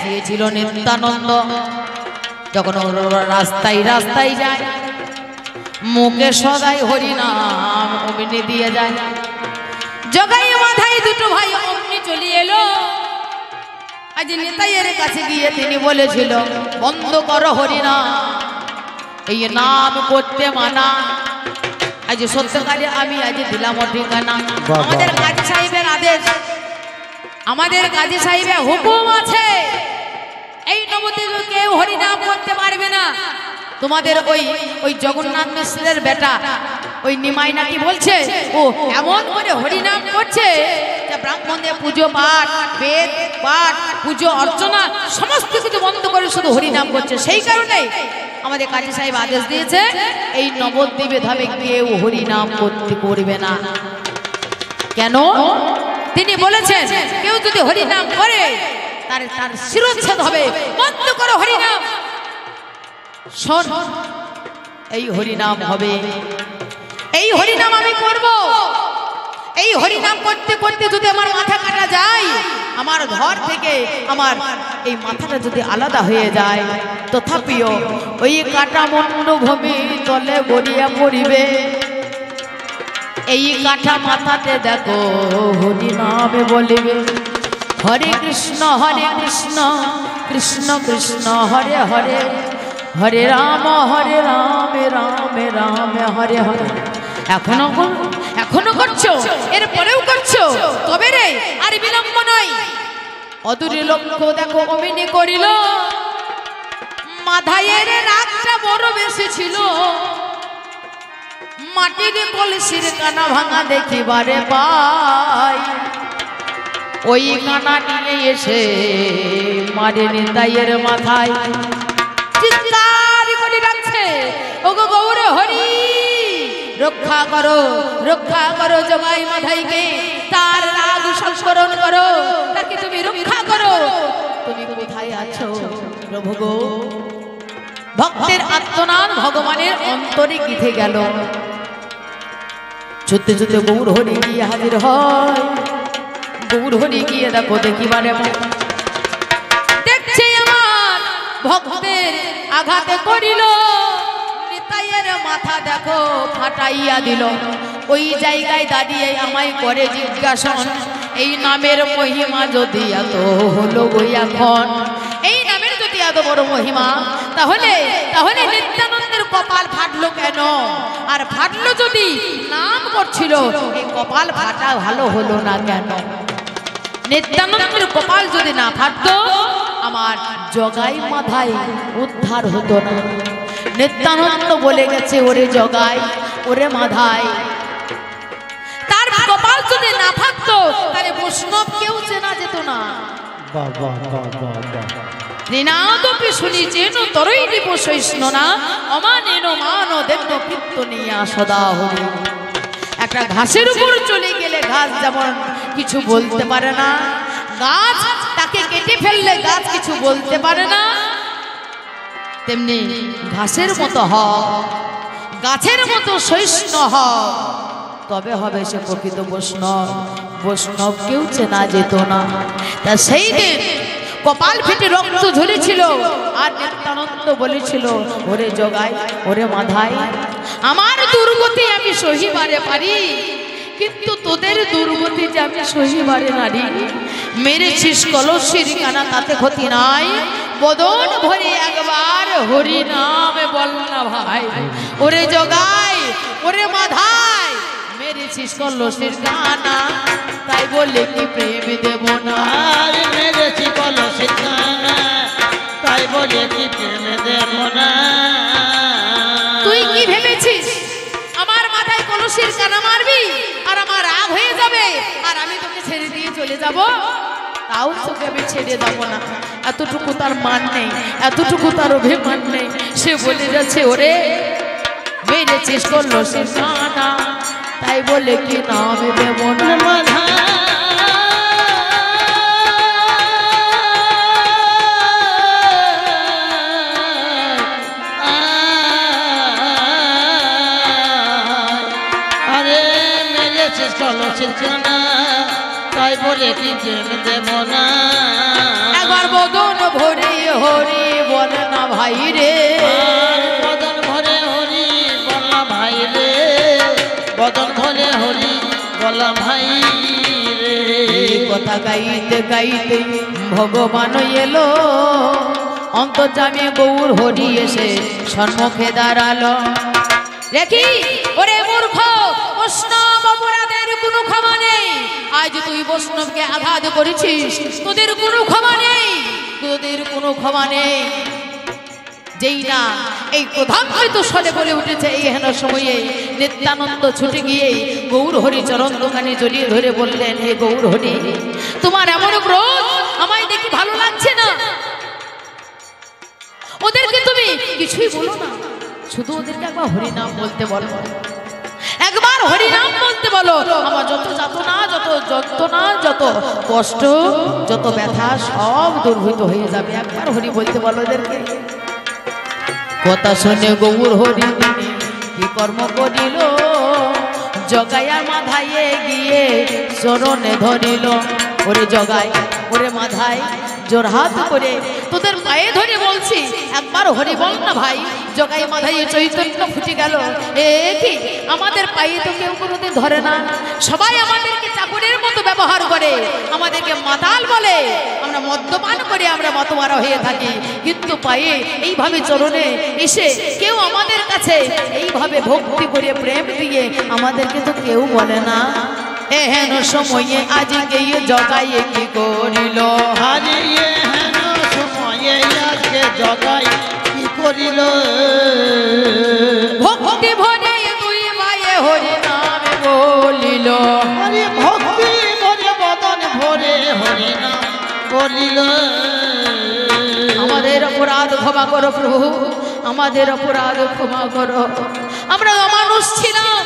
দিয়েছিল নিত্যানন্দ। যখন রাস্তায় রাস্তায় যায়, মুখে সদাই হরি নাম অমনি দিয়ে যায়। জগাই মাধাই দুটো ভাই অমনি চলে এলো। আজ নেতাইয়ের কাছে গিয়ে তিনি বলেছিল বন্ধ করো হরি নাম, এই নাম করতে মানা। আজ সত্যকালে আমি আজ দিলাম ঠিকানা। আমাদের কাজী সাহেবের আদেশ, আমাদের কাজী সাহেবের হুকুম আছে, এই নবদ্বীপে কেউ হরিনাম করতে পারবে না। তোমাদের ওই জগন্নাথ মিশ্রের বেটা ওই নিমাই নাকি বলছে ও এমন করে হরিনাম করছে যে ব্রাহ্মণদের পুজো পাঠ, বেদ পাঠ, পুজো অর্চনা সমস্ত কিছু বন্ধ করে শুধু হরিনাম করছে। সেই কারণে আমাদের কাজী সাহেব আদেশ দিয়েছে এই নবদ্বীপে ধামে কেউ হরিনাম করতে করবে না। কেন? তিনি বলেছেন কেউ যদি হরিনাম করে তার শিরোচ্ছেদ হবে। বন্ধ করো হরিনাম। শোন, এই হরিনাম হবে, এই হরিনাম আমি করব। এই হরিনাম করতে করতে যদি আমার মাথা কাটা যায়, আমার ঘর থেকে আমার এই মাথাটা যদি আলাদা হয়ে যায়, তথাপিও ওই কাটা মণ্ডভূমি তলে গড়িয়া পড়িবে। এই কাটা মাথাতে দেখো হরিনামে বলিবে হরে কৃষ্ণ কৃষ্ণ কৃষ্ণ হরে হরে, হরে রাম রাম রাম হরে হরে। এখনো করছো, এরপরেও করছো, তবে রে আর বিলম্ব নয়। অদূরে লক্ষ্য দেখো অমিনি করিল, মাথায়ের রাগটা বড় বেশি ছিল। মাটির কলসির কানা ভাঙা দেখিবারে পাই, ওই কানা নিয়ে এসে মারে নিতাইয়ের মাথায়। চিৎকার করে ডাকছে ওগো গৌর হরি, রক্ষা করো জগাই মাধাইকে, তার রাগ সংস্মরণ করো, তাকে তুমি রক্ষা করো। তুমি কোথায় আছো প্রভু গো? ভক্তের আত্মনাদ ভগবানের অন্তরে গিথে গেল। ছুটতে ছুটতে গৌর হরি গিয়ে হাজির হয়। গৌর হরি গিয়ে দেখো দেখি মানে দেখছে আমার ভক্তের আঘাতে করিল, নিতাইয়ের মাথা দেখো ফাটাইয়া দিল। ওই জায়গায় দাঁড়িয়ে আমায় করে জিজ্ঞাসন, এই নামের মহিমা যদি এত হলো ওই এখন, এই নামের যদি এত বড় মহিমা, তাহলে নিত্যানন্দের কপাল ফাটলো কেন? আর ফাটলো যদি নাম করছিল, এই কপাল ফাটা ভালো হলো না কেন? নিত্যানন্দের কপাল যদি না ফাটতো, আমার জগাই মাথায় উদ্ধার হতো না। নিত্যানন্দ বলে গেছে, ওরে জগাই, ওরে মাধাই, তার কপাল যদি না থাকতো তাহলে বৈষ্ণব কেউ চেনা যেত না। ঋণাদপি শুনিছেন তরই নিপসৈষ্ণ না, অমানেন মান দেন কীর্তনিয়া সদা হরি। একটা ঘাসের উপর চলে গেলে ঘাস যেমন কিছু বলতে পারে না, গাছ তাকে কেটে ফেললে গাছ কিছু বলতে পারে না, তেমনি ঘাসের মতো হও, গাছের মতো সহিষ্ণু হও, তবে হবে সে প্রকৃত বৈষ্ণব। বৈষ্ণব কেউ চেনা যেত না। তা সেই দিন কপাল ফেটে রক্ত ঝরেছিল, আর নিত্যানন্দ বলেছিল, ওরে জগাই, ওরে মাধাই, আমার দুর্গতি আমি সহিবারে পারি, কিন্তু তোদের দুর্গতি যে আমি সহিবারে নারী। মেরেছিস কলসির কানা, তাতে ক্ষতি নাই, বদন ভরে একবার হরি নাম বল না ভাই। ওরে জগাই, ওরে মাধাই, মেরেছিস কলসির কানা, তাই বলে কি প্রেম দেব না? মেরেছি কলসির কানা, তাই বলে কি প্রেম দেব না? তুই কি ভেবেছিস আমার মাথায় কলসির কানা মারবি আর আমার রাগ হয়ে যাবে আর আমি তোকে ছেড়ে দিয়ে চলে যাব? তাও তোকে আমি ছেড়ে যাব না। এতটুকু তার মান নেই, এতটুকু তার অভিমান নেই। সে বলে যাচ্ছে, ওরে মেরেছিস কলসির কানা, তাই বলে কি নাম দেব না? তাই বলে কি প্রেম দেব না? একবার বদন ভরে হরি বল না ভাই রে, বদন ভরে হরি বলা ভাই রে, বদন ভরে হরি বলা ভাই রে। কথা গাইতে গাইতে ভগবান এলো, অন্তর্যামী গৌর হরি এসে সম্মুখে দাঁড়ালো। দেখি ওরে মূর্খ, বৈষ্ণব অপরাধের কোনো ক্ষমা নেই। আজ তুই বৈষ্ণবকে আঘাত করেছিস, তোদের কোনো ক্ষমা নেই, তোদের কোনো ক্ষমা নেই। যেই না এই ক্রোধান্বিত স্বরে বলে উঠেছে, এই হেন সময়ে নিত্যানন্দ ছুটে গিয়ে গৌর হরি চরণ দোকানে জড়িয়ে ধরে বললেন, হে গৌর হরি, তোমার এমন ক্রোধ আমায় দেখি ভালো লাগছে না। ওদেরকে তুমি কিছুই বলো না, শুধু ওদেরকে একবার হরিনাম বলতে বলো, একবার হরিনাম বলতে বলো। আমার যত যাতনা, যত যন্ত্রণা, যত কষ্ট, যত ব্যথা সব দূরভূত হয়ে যাবে। একবার হরি বলতে বলো ওদেরকে। কথা শুনে গৌর হরি কি কর্ম করিল, জগাইয়ার মাথায় গিয়ে চরণে ধরিল। ওরে জগাই, ওরে মাথায় জোর হাত করে তোদের পায়ে ধরে বলছি, একবার হরি বল না ভাই। জগাই মাথায় চৈতন্য ফুটে গেল। এ কি, আমাদের পায়ে তো কেউ কোনোদিন ধরে না, সবাই আমাদেরকে চাকরের মতো ব্যবহার করে, আমাদেরকে মাতাল বলে, আমরা মদ্যপান করে আমরা মতমারা হয়ে থাকি, কিন্তু পায়ে এইভাবে চরণে এসে কেউ আমাদের কাছে এইভাবে ভক্তি করে প্রেম দিয়ে আমাদেরকে তো কেউ বলে না। এহেন সময়ে আজকে জগাই কি করিল, হারিয়ে হেন সময়ে আজকে জগাই কি করিল, ভক্তি ভরে দুই মায়ে হরি নাম বলিল। হরি ভক্তি ভরে বদন ভরে হরি নাম বলিল। আমাদের অপরাধ ক্ষমা করো প্রভু, আমাদের অপরাধ ক্ষমা করো। আমরা মানুষ ছিলাম,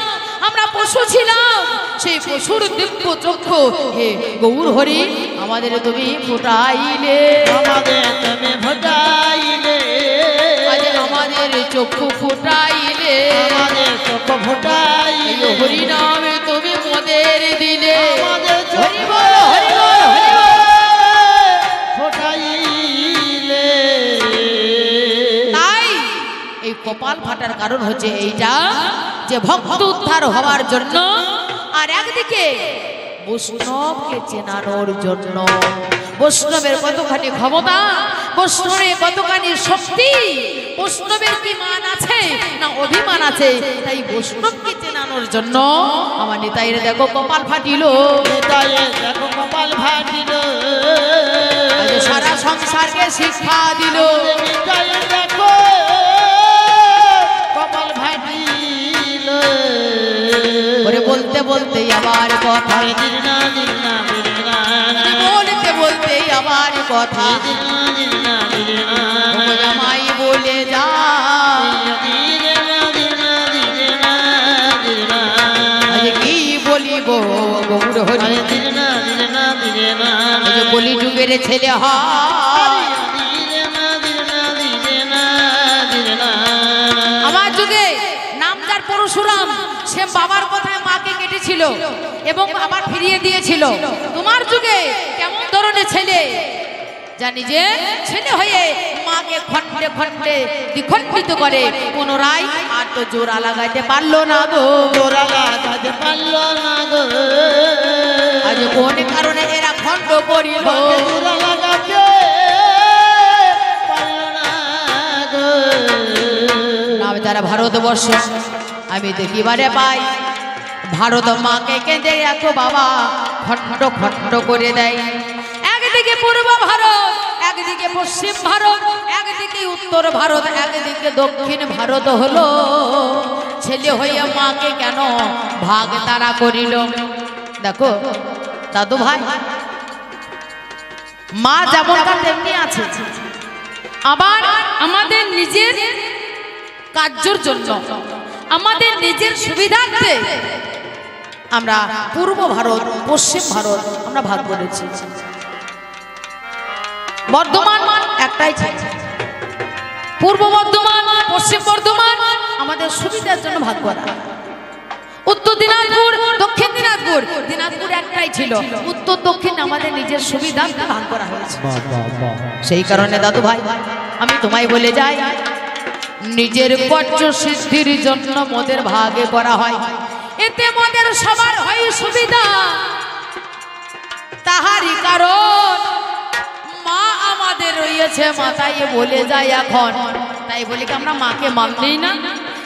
আমরা পশু ছিলাম, সেই পশুর দিব্য চক্ষু হে গৌর হরি আমাদের তুমি ফুটাইলে, আমাদের তুমি ফুটাইলে, আজ আমাদের চক্ষু ফুটাইলে, আমাদের চক্ষু ফুটাইলে, হরি নামে তুমি মোদের দিলে, আমাদের হরি বল হরি বল হরি বল ফুটাইলে। তাই এই কপাল ফাটার কারণ হচ্ছে এইটা যে ভক্ত উদ্ধার হওয়ার জন্য, আর একদিকে বৈষ্ণবকে চেনানোর জন্য। বৈষ্ণবের কতখানি ক্ষমতা, বৈষ্ণবের কতখানি শক্তি, বৈষ্ণবের কি মান আছে না অভিমান আছে, তাই বৈষ্ণবকে চেনানোর জন্য আমার নিতাইরে দেখো কপাল ফাটিল, নিতাইয়ে দেখো কপাল ফাটিল, আজ সারা সংসারকে শিক্ষা দিল। নিতাইয়ে দেখো কপাল ফাটিল, ওরে বলতে বলতে আবার কথা, দিনা দিনা দিনা, বলতে বলতে আবার কথা, দিনা দিনা দিনা, জামাই বলে যা, দিনা দিনা দিনা দিনা, আজ কি বলিব গৌর হরি, দিনা দিনা দিনা, আজ বলি যুগের ছেলে হয়, আমার যুগে নামদার পরশুরাম সে বাবার কথায় মাকে কেটেছিল এবং আবার ফিরিয়ে দিয়েছিল। তোমার যুগে কেমন ধরনের ছেলে, জানি যে ছেলে হয়ে মাকে খন্ডে খন্ডে দ্বিখণ্ডিত করে, পুনরায় আর তো জোড়া লাগাইতে পারলো না গো, জোড়া লাগাতে পারলো না গো, আজ কোন কারণে এরা খণ্ড করিল, জোড়া লাগাতে পারলো না গো। আমি তারা ভারতবর্ষ আমি দেখিবারে পাই, ভারত মাকে কেঁদে এত বাবা খণ্ড খণ্ড করে দেয়। একদিকে পূর্ব ভারত, একদিকে পশ্চিম ভারত, একদিকে উত্তর ভারত, একদিকে দক্ষিণ ভারত হলো। ছেলে হইয়া মাকে কেন ভাগ তারা করিল? দেখো দাদু ভাই, মা যেমনটা তেমনি আছে, আবার আমাদের নিজের কার্যের জন্য, আমাদের নিজের সুবিধার্থে আমরা পূর্ব ভারত পশ্চিম ভারত আমরা ভাগ করেছি। বর্ধমান একটাই ছিল, পূর্ব বর্ধমান পশ্চিম বর্ধমান আমাদের সুবিধার জন্য ভাগ করা। উত্তর দিনাজপুর দক্ষিণ দিনাজপুর, দিনাজপুর একটাই ছিল, উত্তর দক্ষিণ আমাদের নিজের সুবিধার্থে ভাগ করা হয়েছে। সেই কারণে দাদু ভাই আমি তোমায় বলে যাই, নিজের কর্য সিদ্ধির জন্য মোদের ভাগে করা হয়, এতে মোদের সবার হয় সুবিধা। তাহারই কারণ মা আমাদের রয়েছে মাথায় বলে যায় এখন, তাই বলি কি আমরা মাকে মানতেই না,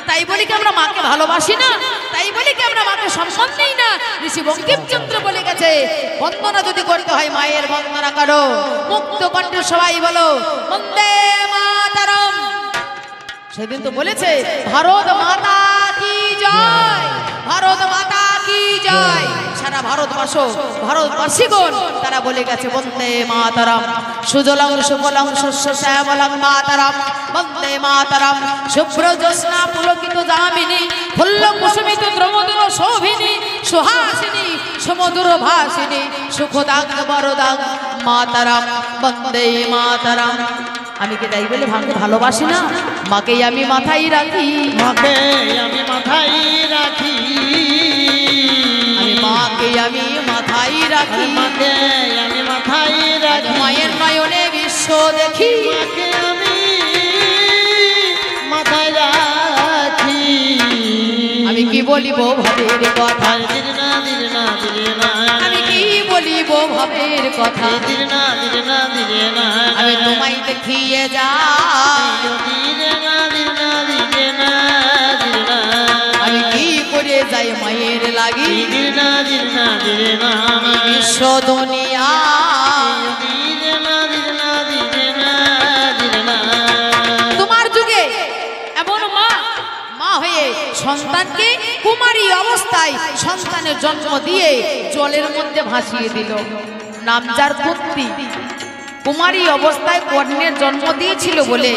তাই বলি কি আমরা মাকে ভালোবাসি না, তাই বলি কি আমরা মাকে সম্মান নেই না। ঋষি বঙ্কিমচন্দ্র বলে গেছে, বন্দনা যদি করতে হয় মায়ের বন্দনা করো, মুক্ত কণ্ঠে সবাই বলো বন্দে মাতরম। সেদিন তো বলেছে ভারত মাতা কি জয়, ভারত মাতা কি জয়। সারা ভারতবর্ষ ভারতবাসীগণ তারা বলে গেছে বন্দে মাতরম। সুজলং সুফলং শস্য শ্যামলং মাতরম বন্দে মাতরম। শুভ্র জ্যোৎস্না পুলকিত যামিনী ফুল্ল কুসুমিত দ্রমদুর শোভিনী সুহাসিনী সমুদ্র ভাসিনী সুখদাং বরদাং মাতরম বন্দে মাতরম। আমি কি তাই বলে ভাঙতে ভালোবাসি না? মাকেই আমি মাথায় রাখি, মাকে আমি মাথায় রাখি, আমি মাকে আমি মাথায় রাখি, মাকে আমি মাথায় রাখি, মায়ের নয়নে বিশ্ব দেখি, মাকে আমি মাথায় রাখি। আমি কি বলিব ভাবের কথা, দিনা দিনা দিনা, আমি কি বলিব ভাবের কথা, দিনা দিনা দিনা, আমি তোমায় দেখিয়ে যাই, দিনা দিনা দিনা দিনা, আমি কি করে যাই মায়ের লাগি, দিনা দিনা দিনা, বিশ্ব দুনিয়া। দিনা দিনা দিনা দিনা। তোমার যুগে এমন মা হয়ে সন্তানকে কুমারী অবস্থায় সন্তানের জন্ম দিয়ে জলের মধ্যে ভাসিয়ে দিল। নামজার পুত্রী কুমারী অবস্থায় কন্যার জন্ম দিয়েছিল বলে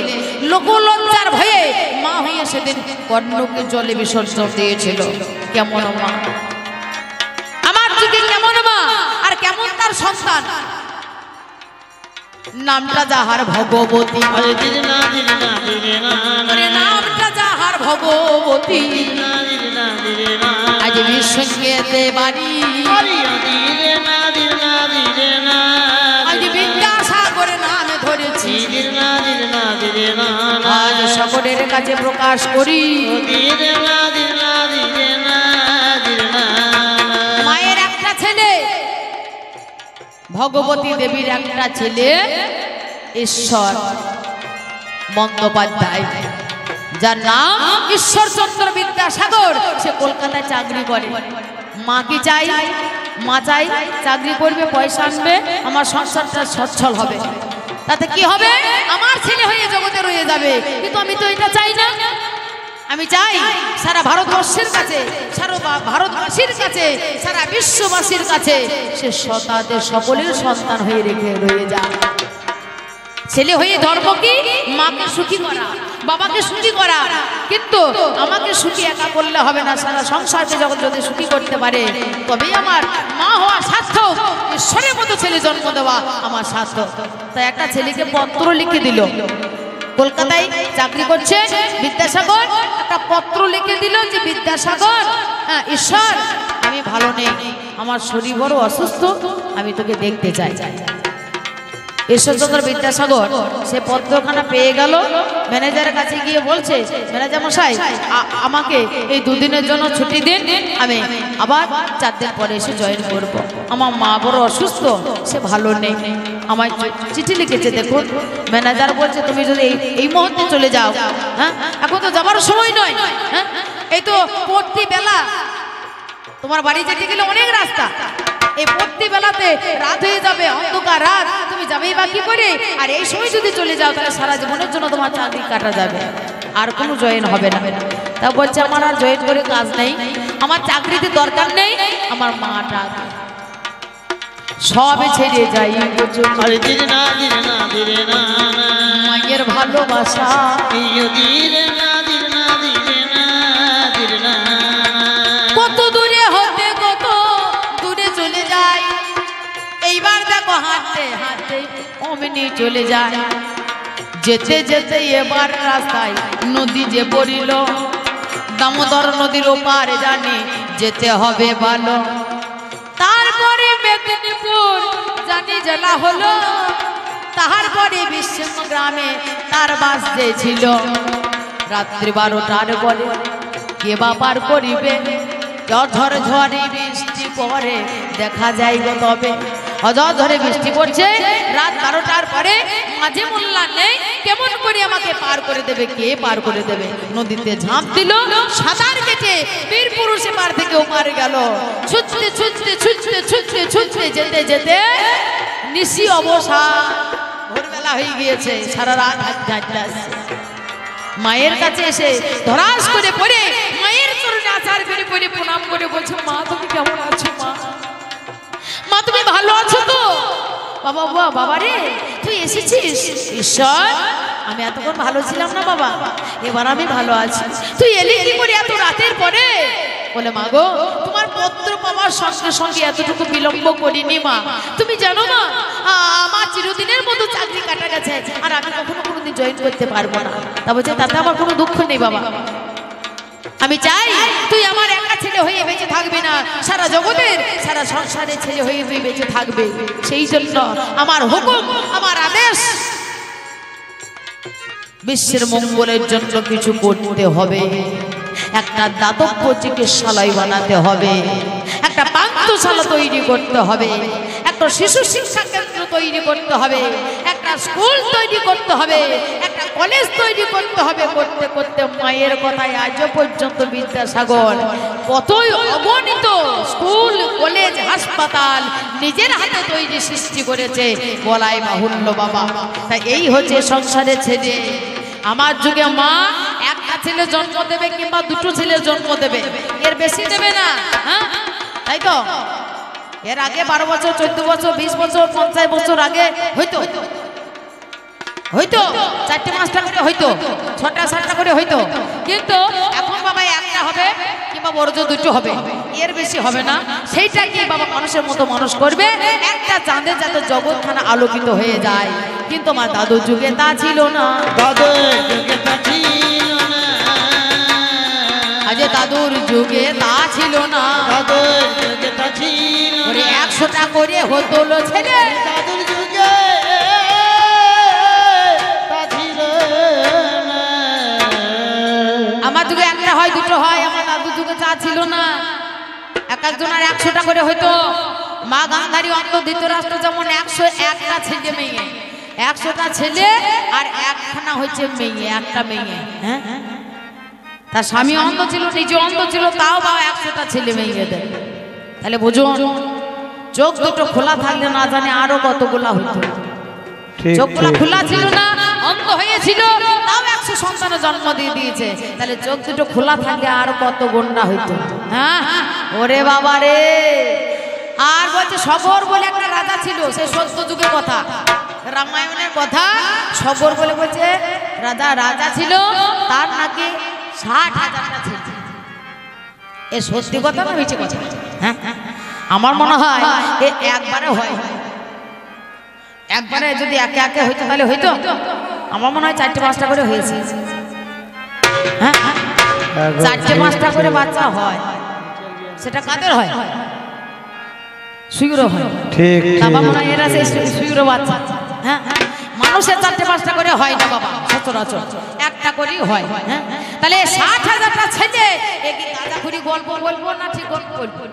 লোকলজ্জার ভয়ে মা হয়ে সেদিন কর্ণকে জলে বিসর্জন দিয়েছিল। কেমন মা, আমার যুগে কেমন মা আর কেমন তার সন্তান। নামটা যাহার ভগবতী, নামটা যাহার ভগবতী, আজ বিশ্বঙ্গেতে বাড়ি, আজ বিদ্যাসাগরে নাম ধরেছি, আজ সকলের কাছে প্রকাশ করি। মায়ের একটা ছেলে, ভগবতী দেবীর একটা ছেলে ঈশ্বর বন্দ্যোপাধ্যায়, যার নাম ঈশ্বরচন্দ্র বিদ্যাসাগর। সে কলকাতায় চাকরি করে। মা কি চাই? মা চাই চাকরি করবে, পয়সা আনবে, আমার সংসারটা সচ্ছল হবে। তাতে কি হবে? আমার ছেলে হয়ে জগতে রয়ে যাবে। কিন্তু আমি তো এটা চাই না। আমি চাই সারা ভারতবর্ষের কাছে, সারা ভারতবাসীর কাছে, সারা বিশ্ববাসীর কাছে সে তাদের সকলের সন্তান হয়ে রেখে রয়ে যায়। ছেলে হয়ে ধর্ম কি? মাকে সুখী করা, বাবাকে সুখী করা। কিন্তু আমাকে সুখী একা করলে হবে না, সারা সংসারকে যখন যদি সুখী করতে পারে তবেই আমার মা হওয়া সার্থক। ঈশ্বরের মতো ছেলে জন্ম দেওয়া আমার সার্থক। তাই একটা ছেলেকে পত্র লিখে দিল, কলকাতায় চাকরি করছে বিদ্যাসাগর, একটা পত্র লিখে দিল যে বিদ্যাসাগর, হ্যাঁ ঈশ্বর, আমি ভালো নেই, আমার শরীর বড় অসুস্থ, আমি তোকে দেখতে চাই। ঈশ্বরচন্দ্র বিদ্যাসাগর সে পত্রখানা পেয়ে গেল, ম্যানেজারের কাছে গিয়ে বলছে, ম্যানেজার মশাই আমাকে এই দুদিনের জন্য ছুটি দিন, আমি আবার 4 দিন পরে এসে জয়েন করব। আমার মা বড় অসুস্থ, সে ভালো নেই, আমায় চিঠি লিখেছে দেখুন। ম্যানেজার বলছে তুমি যদি এই মুহূর্তে চলে যাও, হ্যাঁ এখন তো যাবার সময় নয়, হ্যাঁ এই তো প্রতি বেলা তোমার বাড়ি যেতে গেলে অনেক রাস্তা, এই প্রতি বেলাতে রাত হয়ে যাবে, অন্ধকার রাত, তুমি যাবেই বা কি করে? আর এই সময় যদি চলে যাও তাহলে সারা জীবনের জন্য তোমার চাকরি কাটা যাবে, আর কোনো জয়েন হবে না। তা বলছে আমার আর জয়েন করে কাজ নেই, আমার চাকরিতে দরকার নেই, আমার মাটা সবে ছেড়ে যাই। মায়ের ভালোবাসা কত দূরে হতে কত দূরে চলে যায়। এইবার দেখো হাঁটতে হাঁটতে অমনি চলে যায়। যেতে যেতে এবার রাস্তায় নদী যে পড়িল, দামোদর নদীর ওপারে জানি যেতে হবে ভালো। তারপরে মেদিনীপুর জানি জেলা হলো, তারপরে বিশ্বম গ্রামে তার বাস যে ছিল। রাত্রি 12টার পরে কে বাপার করিবে, ঝড় ঝড়ে বৃষ্টি পরে দেখা যায় গো তবে। ঝড় ঝড়ে বৃষ্টি পড়ছে, রাত 12টার পরে মাঝে মোল্লা নেই, কেমন করে আমাকে পার করে দেবে? কে পার করে দেবে? নদীতে ঝাঁপ দিল, সাঁতার কেটে বীর পুরুষে পার থেকে ওপারে গেল। ছুটতে ছুটতে ছুটতে ছুটতে ছুটতে যেতে যেতে নিশি অবসান, ভোরবেলা হয়ে গিয়েছে, সারা রাত হাঁটতে আসছে। মায়ের কাছে এসে ধরাস করে পড়ে মায়ের চরণে আচার করে পড়ে প্রণাম করে বলছে, মা তুমি কেমন আছো? মা মা তুমি ভালো আছো তো? বাবা বাবা রে তুই এসেছিস? ঈশ্বর আমি এতক্ষণ ভালো ছিলাম না বাবা, এবার আমি ভালো আছি। তুই এলি কি করে এত রাতের পরে? বলে মা গো তোমার পত্র পাওয়ার সঙ্গে সঙ্গে এতটুকু বিলম্ব করিনি মা। তুমি জানো মা আমার চিরদিনের মতো চাকরি কাটা গেছে, আর আমি কখনো কোনোদিন জয়েন করতে পারবো না। তা বলছে তাতে আমার কোনো দুঃখ নেই বাবা, আমি চাই তুই আমার একা ছেলে হয়ে বেঁচে থাকবি না, সারা জগতের সারা সংসারে ছেলে হয়ে তুই বেঁচে থাকবে। সেই জন্য আমার হুকুম, আমার আদেশ, বিশ্বের মঙ্গলের জন্য কিছু করতে হবে। একটা দাতব্য চিকিৎসালয় বানাতে হবে, একটা পান্থশালা তৈরি করতে হবে, একটা শিশু শিক্ষা কেন্দ্র তৈরি করতে হবে, একটা স্কুল তৈরি করতে হবে, একটা কলেজ তৈরি করতে হবে। করতে করতে মায়ের কথায় আজও পর্যন্ত বিদ্যাসাগর কতই অগণিত স্কুল, কলেজ, হাসপাতাল নিজের হাতে তৈরি সৃষ্টি করেছে, বলাই বাহুল্য বাবা। তাই এই হচ্ছে সংসারের ছেলে। আমার যুগে মা একটা ছেলে জন্ম দেবে কিংবা দুটো ছেলে জন্ম দেবে, এর বেশি দেবে না, হ্যাঁ তাই তো? এর আগে 12 বছর, 14 বছর, 20 বছর, 50 বছর আগে হইতো, হয়তো 4টে 5টা করে হয়তো 6টা 7টা করে হয়তো, কিন্তু এখন বাবা একটা হবে কিংবা বড় জোর 2টো হবে, এর বেশি হবে না। সেইটা কি বাবা মানুষের মতো মানুষ করবে, একটা চাঁদে যাতে জগৎখানা আলোকিত হয়ে যায়। কিন্তু আমার দাদুর যুগে তা ছিল না, দাদুর যুগে তা ছিল না, আজ দাদুর যুগে তা ছিল না। দাদুর যুগে তা ছিল না, 100টা করে হতো লো ছেলে, দাদুর যুগে তা ছিল না। আমার যুগে একটা হয় 2টো হয়, আমার দাদুর যুগে তা ছিল না। এক একজনের 100টা করে হইতো। মা গান্ধারী অন্ত ধৃতরাষ্ট্র যেমন 101টা ছেলে মেয়ে, 100টা ছেলে আর একখানা হচ্ছে মেয়ে, একটা মেয়ে। হ্যাঁ, তার স্বামী অন্ধ ছিল, নিজে অন্ধ ছিল, তাও বাবা 100টা ছেলে মেয়েদের। তাহলে বুঝুন, চোখ দুটো খোলা থাকলে না জানে আরো কতগুলা হইতো। চোখগুলা খোলা ছিল না, অন্ধ হয়েছিল, তাও 100 সন্তানের জন্ম দিয়ে দিয়েছে। তাহলে চোখ দুটো খোলা থাকলে আরো কত গন্ডা হইতো। হ্যাঁ, ওরে বাবা রে। আর বলছে সবর বলে একটা রাজা ছিল, সেই সত্য যুগের কথা, রামায়ণের কথা। সবর বলে বলছে রাজা ছিল, তার নাকি 60,000টা ছেলে। এ সত্যি কথা না মিছে কথা? হ্যাঁ, আমার মনে হয় এ একবারে হয়, একবারে যদি একে একে হইতো তাহলে হইতো। আমার মনে হয় 4টে 5টা করে হয়েছে। হ্যাঁ, 4টে 5টা করে বাচ্চা হয়। সেটা কাদের হয়? সুইর হয়। ঠিক আমার মনে হয় এরা সেই সুইর বাচ্চা। হ্যাঁ, মানুষের 4টে 5টা করে হয় না বাবা, সচরাচর একটা করেই হয়। হ্যাঁ, তাহলে 60,000টা ছেলে, এ কি গাঁজাখুরি গল্প বলবো না ঠিক গল্প বলবো?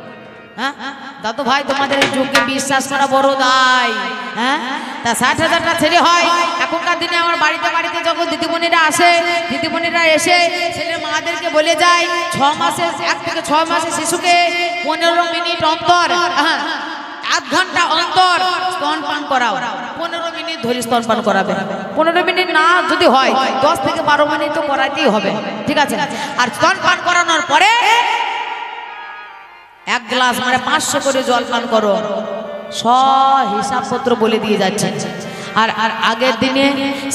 হ্যাঁ দাদু ভাই, তোমাদের যুগে বিশ্বাস করা বড় দায়। হ্যাঁ, তা 60,000টা ছেলে হয়। এখনকার দিনে আমার বাড়িতে বাড়িতে যখন দিদিমণিরা আসে, দিদিমণিরা এসে ছেলের মাদেরকে বলে যায় 6 মাসে 1 থেকে 6 মাসে শিশুকে 15 মিনিট অন্তর, হ্যাঁ 1 ঘন্টা অন্তর স্তনপান করাও। 15 মিনিট ধরে স্তনপান করাবে। 15 মিনিট না যদি হয় 10 থেকে 12 মিনিট তো করাতেই হবে, ঠিক আছে? আর স্তনপান করানোর পরে 1 গ্লাস মানে 500 করে জল পান করো, হিসাবপত্র বলে দিয়ে যাচ্ছে। আর আগের দিনে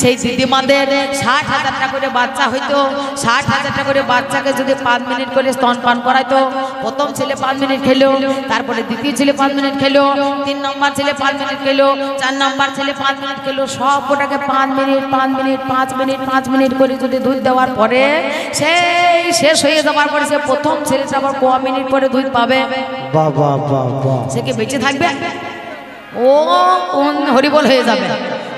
সেই দিদিমাদের 60,000টা করে বাচ্চা হইতো। 60,000টা করে বাচ্চাকে যদি 5 মিনিট করে স্তনপান করাইতো, প্রথম ছেলে 5 মিনিট খেলো, তারপরে দ্বিতীয় ছেলে 5 মিনিট খেলো, 3 নম্বর ছেলে 5 মিনিট খেলো, 4 নম্বর ছেলে 5 মিনিট খেলো, সব ওটাকে 5 মিনিট 5 মিনিট 5 মিনিট 5 মিনিট করে যদি দুধ দেওয়ার পরে সেই শেষ হয়ে যাওয়ার পরে সে প্রথম ছেলেটা আবার ক মিনিট পরে দুধ পাবে? বাবা বাবা, সে কি বেঁচে থাকবে? ও হরিবল হয়ে যাবে,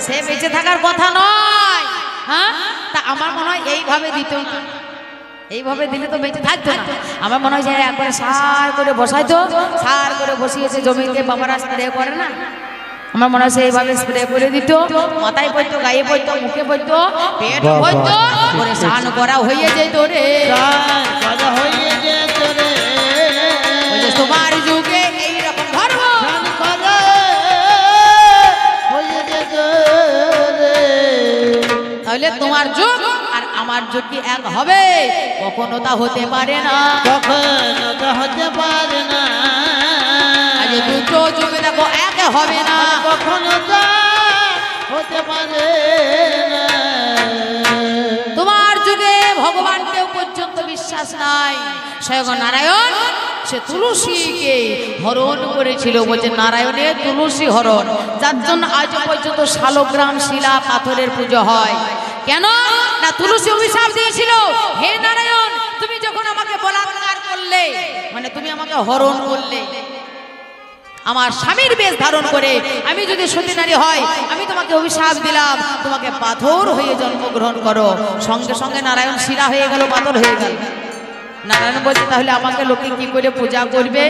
সে বেঁচে থাকার কথা নয়। হ্যাঁ, তা আমার মনে হয় এইভাবে দিত, এইভাবে দিলে তো বেঁচে থাকতো না। আমার মনে হয় যে একবারে সার করে বসাইতো, সার করে বসিয়েছে জমিতে, বাবারা স্প্রে করে না, আমার মনে হয় এইভাবে স্প্রে করে দিত, মাথায় পড়তো, গায়ে পড়তো, মুখে পড়তো, পেট পড়তো, করে স্নান করা হয়ে যেত রে, হয়ে যেত রে। তোমার যুগে এইরকম ধর্ম হয়ে যেত রে। তাহলে তোমার যুগ আর আমার যুগ কি এক হবে? কখনো তা হতে পারে না, কখনো তা হতে পারে না। আজ দুটো যুগে দেখো এক হবে না, কখনো তা হতে পারে না। তোমার যুগে ভগবানকেও পর্যন্ত বিশ্বাস নাই। স্বয়ং নারায়ণ সে তুলসীকে হরণ করেছিল, বলছে নারায়ণের তুলসী হরণ, যার জন্য আজ পর্যন্ত শালগ্রাম শিলা পাথরের পুজো হয়। কেন না? তুলসী অভিশাপ দিয়েছিল, হে নারায়ণ তুমি যখন আমাকে বলাৎকার করলে, মানে তুমি আমাকে হরণ করলে, আমার স্বামীর বেশ ধারণ করে, আমি যদি সতী নারী হয়, আমি তোমাকে অভিশাপ দিলাম, তোমাকে পাথর হয়ে জন্মগ্রহণ করো। সঙ্গে সঙ্গে নারায়ণ শিলা হয়ে গেল, পাথর হয়ে গেল। নারায়ণ বলছে তাহলে আমাকে লোকে কি করে পূজা করবে,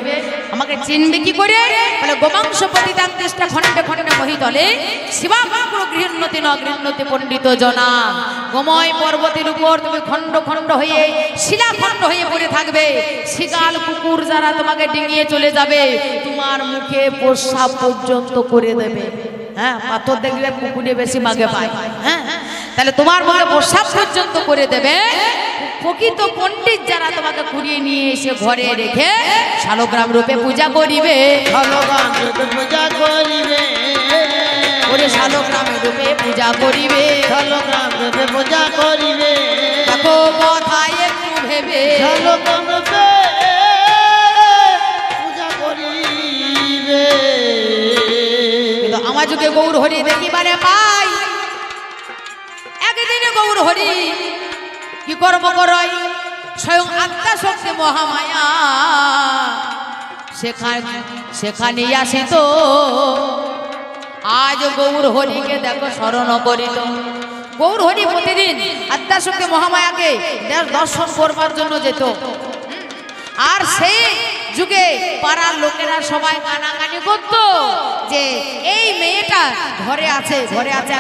আমাকে চিনবে কি করে? বলে গোবংশ পতিতাং তেষ্টা খণ্ডে খণ্ডে মহিতলে শিবা গৃহোন্নতি ন গৃহোন্নতি পণ্ডিত জনা। গোময় পর্বতের উপর তুমি খণ্ড খণ্ড হয়ে শিলা খণ্ড হয়ে পড়ে থাকবে, শিগাল কুকুর যারা তোমাকে ডিঙিয়ে চলে যাবে, তোমার মুখে প্রস্রাব পর্যন্ত করে দেবে। হ্যাঁ, পাথর দেখলে কুকুরে বেশি মাগে পায়। হ্যাঁ, তাহলে তোমার মুখে প্রস্রাব পর্যন্ত করে দেবে। প্রকৃত পণ্ডিত যারা তোমাকে কুড়িয়ে নিয়ে এসে ঘরে রেখে শালগ্রাম রূপে পূজা করিবে, শালগ্রাম রূপে পূজা করিবে। ওরে শালগ্রামে রূপে পূজা করিবে শালগ্রাম রূপে পূজা করিবে দেখো কথায় একটু ভেবে শালগ্রাম রূপে পূজা করিবে কিন্তু আমার যুগে গৌর হরি দেখিবারে পাই একদিনে গৌর হরি কি কর্ম করই স্বয়ং আত্মা শক্তি মহামায়া সেখানে আসিত আজ গৌর হরিকে দেখো স্মরণ করিত গৌর হরি প্রতিদিন আত্মা শক্তি মহামায়াকে দর্শন করবার জন্য যেত আর সেই যুগে পাড়ার লোকেরা সবাই কানাকানি করত যে এই মেয়েটা ঘরে আছে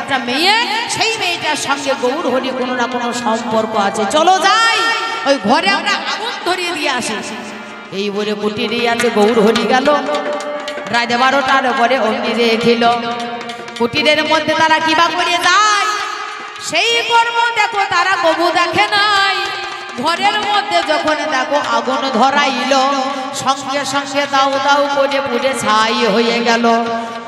একটা মেয়ে সেই মেয়েটার সঙ্গে গৌর হরি কোনো না কোনো সম্পর্ক আছে চলো যাই ওই ঘরে আমরা আগুন ধরিয়ে দিয়ে আসি এই বলে কুটিরে আছে গৌর হরি গেল রাত 12টার পরে অগ্নি রেখিল কুটিরের মধ্যে তারা কিবা করে যায় সেই কর্ম দেখো তারা কবু দেখে নাই ঘরের মধ্যে যখন দেখো আগুন ধরাইল সঙ্গে সঙ্গে দাউ দাউ করে পুড়ে ছাই হয়ে গেল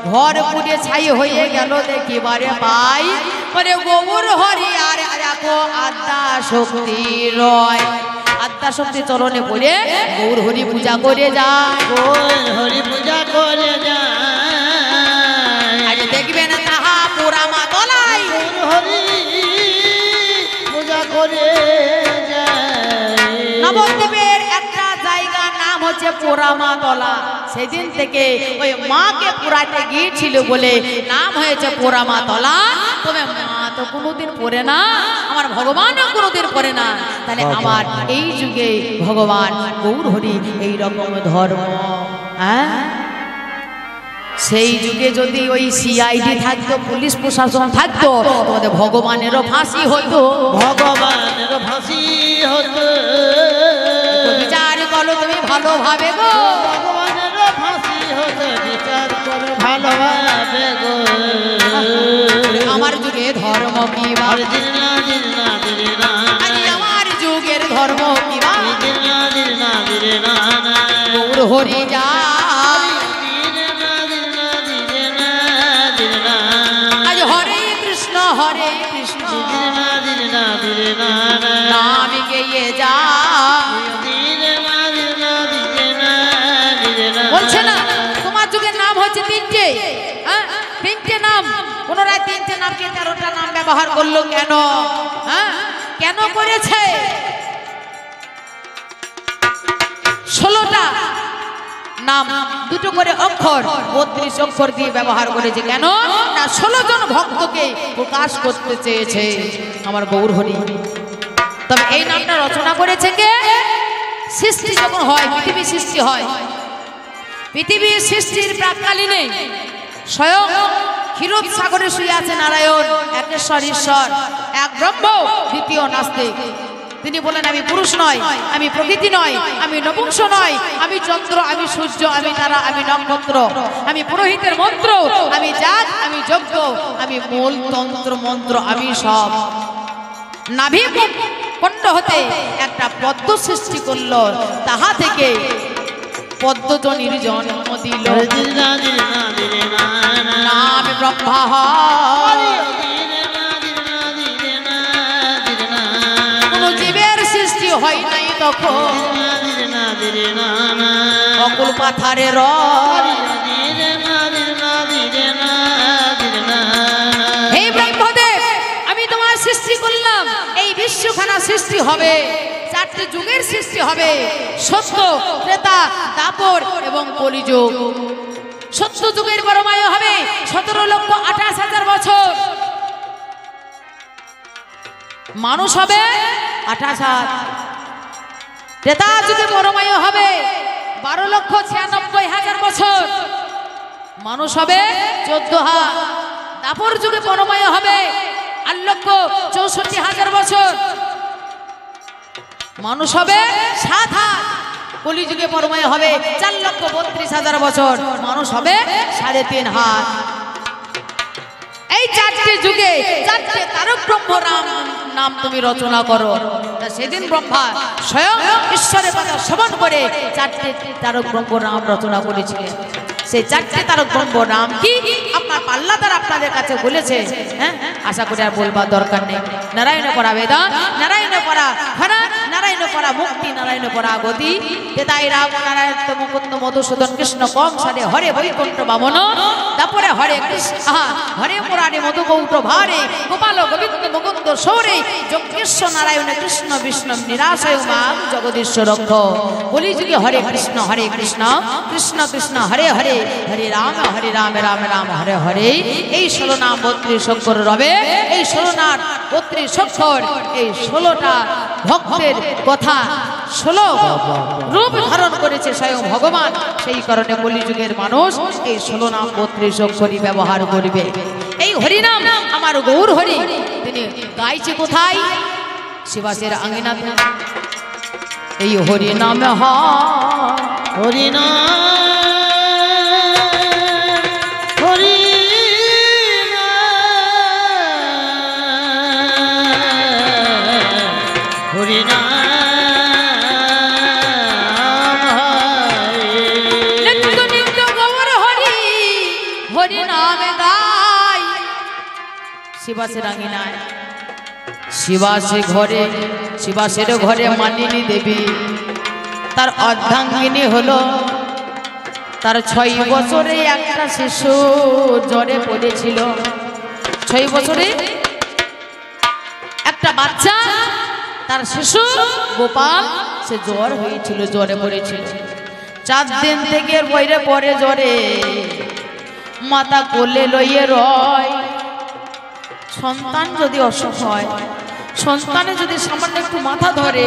ঘর পুড়ে ছাই হয়ে গেল দেখিবারে পাই মানে গৌর হরি আর দেখো আত্মা শক্তি রয় আত্মা শক্তি চরণে পড়ে গৌর হরি পূজা করে যায় গৌর হরি পূজা করে যায় আজ দেখবেন তাহা পুরা মা তলাই গৌর হরি পূজা করে নবদ্বীপের একটা জায়গার নাম হচ্ছে পোড়ামাতলা সেদিন থেকে ওই মাকে পুরাতে গিয়েছিল বলে নাম হয়েছে পোড়ামাতলা তবে মা তো কোনোদিন পড়ে না আমার ভগবানও কোনোদিন পড়ে না তাহলে আমার এই যুগে ভগবান গৌর হরি এইরকম ধর্ম হ্যাঁ সেই যুগে যদি ওই সিআইডি থাকতো পুলিশ প্রশাসন থাকতো তোমাদের ভগবানেরও ফাঁসি হতো ভগবানের ফাঁসি হতো বিচার করো তুমি ভালোভাবে গো ভগবানের ফাঁসি হতো বিচার করো ভালোভাবে গো আমার যুগে ধর্ম কি বা দিন না দিন না দিন না আমার যুগের ধর্ম কি বা দিন না দিন না দিন না গৌর হরি যা আজ হরে কৃষ্ণ নাম গেয়ে যা বলছে না তোমার যুগের নাম হচ্ছে তিনটে হ্যাঁ তিনটে নাম পুনরায় তিনটে নামকে 13টা নাম ব্যবহার করলো কেন হ্যাঁ কেন করেছে 16টা নাম দুটো করে অক্ষর 32 অক্ষর দিয়ে ব্যবহার করেছে কেন না 16 জন ভক্তকে প্রকাশ করতে চেয়েছে আমার গৌর হরি তবে এই নামটা রচনা করেছে কে সৃষ্টি যখন হয় পৃথিবী সৃষ্টি হয় পৃথিবীর সৃষ্টির প্রাক্কালীনে স্বয়ং ক্ষীরোদ সাগরে শুয়ে আছে নারায়ণ একেশ্বর ঈশ্বর এক ব্রহ্ম দ্বিতীয় নাস্তিক তিনি বলেন আমি পুরুষ নয় আমি প্রকৃতি নয় আমি নপুংস নয় আমি চন্দ্র আমি সূর্য আমি তারা আমি নক্ষত্র আমি পুরোহিতের মন্ত্র আমি যাগ আমি যজ্ঞ আমি মূল তন্ত্র মন্ত্র আমি সব নাভি কুণ্ড হতে একটা পদ্ম সৃষ্টি করলো তাহা থেকে পদ্মজনীর জন্ম দিল নাম ব্রহ্মা কোন জীবের সৃষ্টি হয় নাই তখন অকুল পাথারের হে ব্রহ্মদেব আমি তোমার সৃষ্টি করলাম এই বিশ্বখানা সৃষ্টি হবে 4টে যুগের সৃষ্টি হবে সত্য ত্রেতা দাপর এবং কলিযুগ সত্য যুগের পরমায়ু হবে 17,28,000 বছর মানুষ হবে 28,000 ত্রেতা যুগে পরমায়ু হবে 12,96,000 বছর মানুষ হবে 14,000 দাপর যুগে পরমায়ু হবে 8,64,000 বছর মানুষ হবে 7,000 কলিযুগে পরমায়ু হবে 4,32,000 বছর মানুষ হবে 3,500 এই 4টে যুগে 4টে তারক ব্রহ্ম নাম তুমি রচনা করো সেদিন ব্রহ্মা স্বয়ং ঈশ্বরের কথা শ্রবণ করে 4টে তারক ব্রহ্ম নাম রচনা করেছিলেন সেই চারটে তারক ব্রহ্ম নাম কি আপনার পাল্লাদার আপনাদের কাছে বলেছে। হ্যাঁ, আশা করি আর বলবার দরকার নেই। নারায়ণ পরা বেদান, নারায়ণ পরা ঘনা, নারায়ণ পরা মুক্তি, নারায়ণ পরা গতি, তেতাই রাম নারায়ণ মুকুন্দ মধুসূদন কৃষ্ণ কম সারে হরে বৈকুণ্ঠ বামন, তারপরে হরে কৃষ্ণ হরে মুরারি মধু গৌট ভারে গোপাল গোবিন্দ মুকুন্দ সৌরে যজ্ঞেশ্বর নারায়ণ কৃষ্ণ বিষ্ণু নিরাশয় মা জগদীশ্বর রক্ষ। বলি যদি হরে কৃষ্ণ কৃষ্ণ কৃষ্ণ হরে হরে, হরে রাম রাম রাম হরে হরে। এই 16 নাম 32 অক্ষর রবে, এই 16 নাম 32 অক্ষর, এই 16টা ভক্তের কথা 16 রূপ ধারণ করেছে স্বয়ং ভগবান। সেই কারণে কলিযুগের মানুষ এই 16 নাম 32 অক্ষরই ব্যবহার করবে। এই হরিনাম আমার গৌর হরি তিনি গাইছে কোথায়? শিবাসের আঙ্গিনাতে। এই হরিনাম হরিনাম শিবাসের আঙ্গিনায়, শিবাসের ঘরে মালিনী দেবী তার অর্ধাঙ্গিনী হলো। তার 6 বছরে একটা শিশু জ্বরে পড়েছিল। 6 বছরে একটা বাচ্চা, তার শিশু গোপাল, সে জ্বর হয়েছিল, জ্বরে পড়েছিল। 4 দিন থেকে বইরে পরে জ্বরে মাতা কোলে লইয়ে রয়। সন্তান যদি অসুখ হয়, সন্তানে যদি সামান্য একটু মাথা ধরে,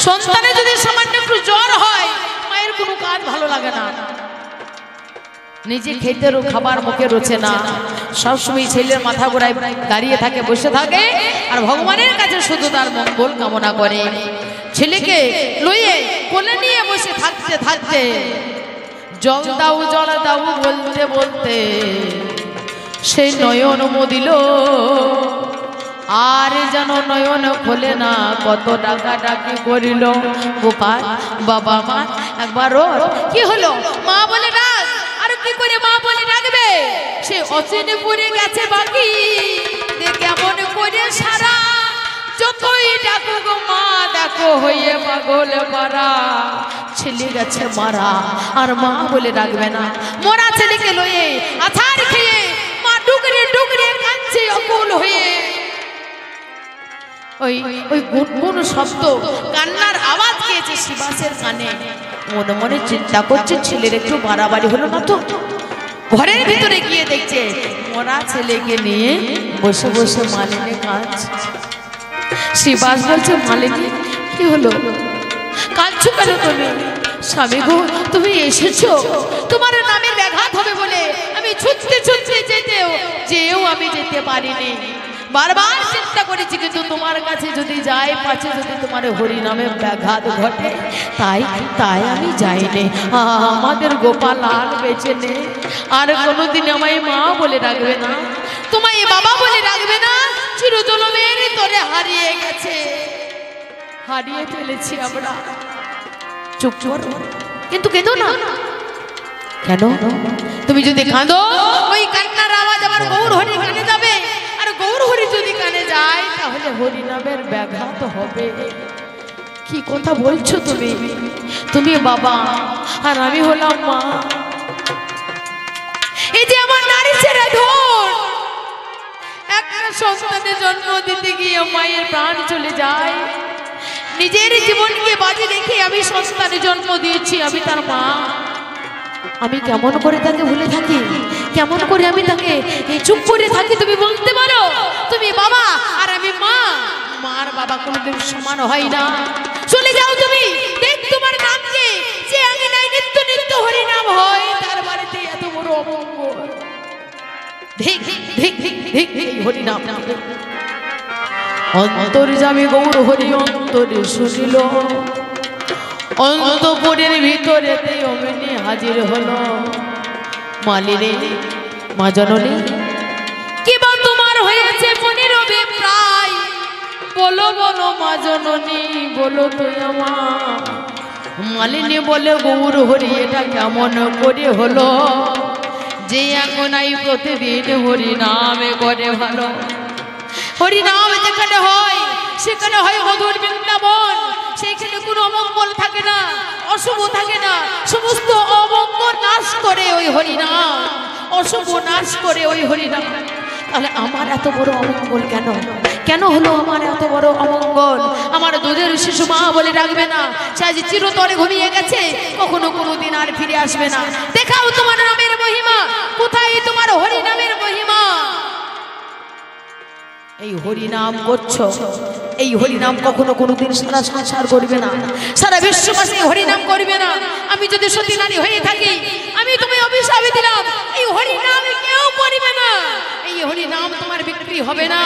সন্তানে যদি সামান্য একটু জ্বর হয়, মায়ের কোনো কাজ ভালো লাগে না। নিজে খেতেরও খাবার মুখে রোচে না, সবসময় ছেলের মাথা গোড়ায় দাঁড়িয়ে থাকে, বসে থাকে, আর ভগবানের কাছে শুধু তার মঙ্গল কামনা করে। ছেলেকে লইয়ে কোলে নিয়ে বসে থাকতে থাকতে জল দাও বলতে বলতে সেই নয়ন মুদিল, আর যেন নয়ন খোলে না। কত ডাকাডাকি করিল গোপাল, বাবা মা একবার কি হলো? মা বলে ডাক। আর কি করে মা বলে ডাকবে? সে অচিনে পড়ে গেছে বাকি, কেমন করে সারা যতই ডাকো গো মা, দেখো হয়ে পাগল পারা। ছেলে গেছে মারা, আর মা বলে ডাকবে না। মরা ছেলেকে লয়ে আছাড় খেয়ে মা ডুকরে ডুকরে কাঁদছে অকুল হয়ে। ওই গুনগুন শব্দ, কান্নার আওয়াজ পেয়েছে শিবাসের কানে। মনে মনে চিন্তা করছে ছেলের একটু বাড়াবাড়ি হলো না তো। ঘরের ভিতরে গিয়ে দেখছে মরা ছেলেকে নিয়ে বসে বসে মালিনী কাঁদছে। শিবাস বলছে, মালিনী কি হলো, কাঁদছো কেন তুমি? স্বামী গো, তুমি এসেছো, তোমার নামের ব্যাঘাত হবে বলে আমি ছুটতে ছুটতে যেও আমি যেতে পারিনি। বারবার চিন্তা করেছি, কিন্তু তোমার কাছে যদি যাই, পাছে যদি তোমার হরি নামে ব্যাঘাত ঘটে, তাই আমি যাইনি। আমাদের গোপাল আর বেঁচে নেই, আর কোনোদিন আমায় মা বলে ডাকবে না, তোমায় বাবা বলে ডাকবে না। চিরজনমের তরে হারিয়ে গেছে, হারিয়ে ফেলেছি আমরা। চুপ করো, কিন্তু কেঁদো না। কেন? তুমি যদি কাঁদো, ওই কান্নার আওয়াজ আমার গৌর হরি কানে যাবে, আর গৌর হরি যদি কানে যায়, তাহলে হরি নামের ব্যাঘাত হবে। কি কথা বলছো তুমি? তুমি বাবা আর আমি হলাম মা। এই যে আমার নারী ছেড়ে ধন, একটা সন্তানের জন্ম দিতে গিয়ে মায়ের প্রাণ চলে যায়। নিজের জীবনকে বাজি রেখে আমি সন্তানের জন্ম দিয়েছি, আমি তার মা। আমি কেমন করে তাকে ভুলে থাকি, কেমন করে আমি তাকে চুপ করে থাকি? তুমি বলতে পারো? তুমি বাবা আর আমি মা, মার বাবা কোনোদিন সমান হয় না। চলে যাও তুমি, দেখ তোমার নামকে যে আঙিনায় নিত্য নিত্য হরি নাম হয়, তার বাড়িতে এত বড় অমঙ্গল। ধিক ধিক ধিক ধিক হরি নাম। অন্তর্যামী গৌর হরি অন্তরে শুনিল, অন্তপুরের ভিতরে অমনি হাজির হলো। মালিনী, মা জননী, কি বা তোমার হয়েছে মনের প্রায়? বলো বলো মা জননী, বলো তো আমার মালিনী বলে গৌর হরি এটা কেমন করে হলো যে এখন এই প্রতিদিন হরি নামে করে ভালো। হরি নাম যেখানে হয় সেখানে হয় মধুর বৃন্দাবন, সেইখানে কোনো অমঙ্গল থাকে না, অশুভ থাকে না, সমস্ত অমঙ্গল নাশ করে ওই হরি নাম, অশুভ নাশ করে ওই হরি নাম। তাহলে আমার এত বড় অমঙ্গল কেন? কেন হলো আমার এত বড় অমঙ্গল? আমার দুধের শিশু মা বলে ডাকবে না, সে আজ চিরতরে ঘুমিয়ে গেছে, কখনো কোনোদিন আর ফিরে আসবে না। দেখাও তোমার নামের মহিমা, কোথায় তোমার হরি নামের মহিমা? এই হরি নাম করছো, এই হরি নাম কখনো কোনোদিন সারা সংসার করবে না, সারা বিশ্ববাসী হরি নাম করবে না। আমি যদি সতী নারী হয়ে থাকি, আমি তোমায় অভিশাপ দিলাম, এই হরি নাম কেউ পড়বে না, এই হরি নাম তোমার বিক্রি হবে না।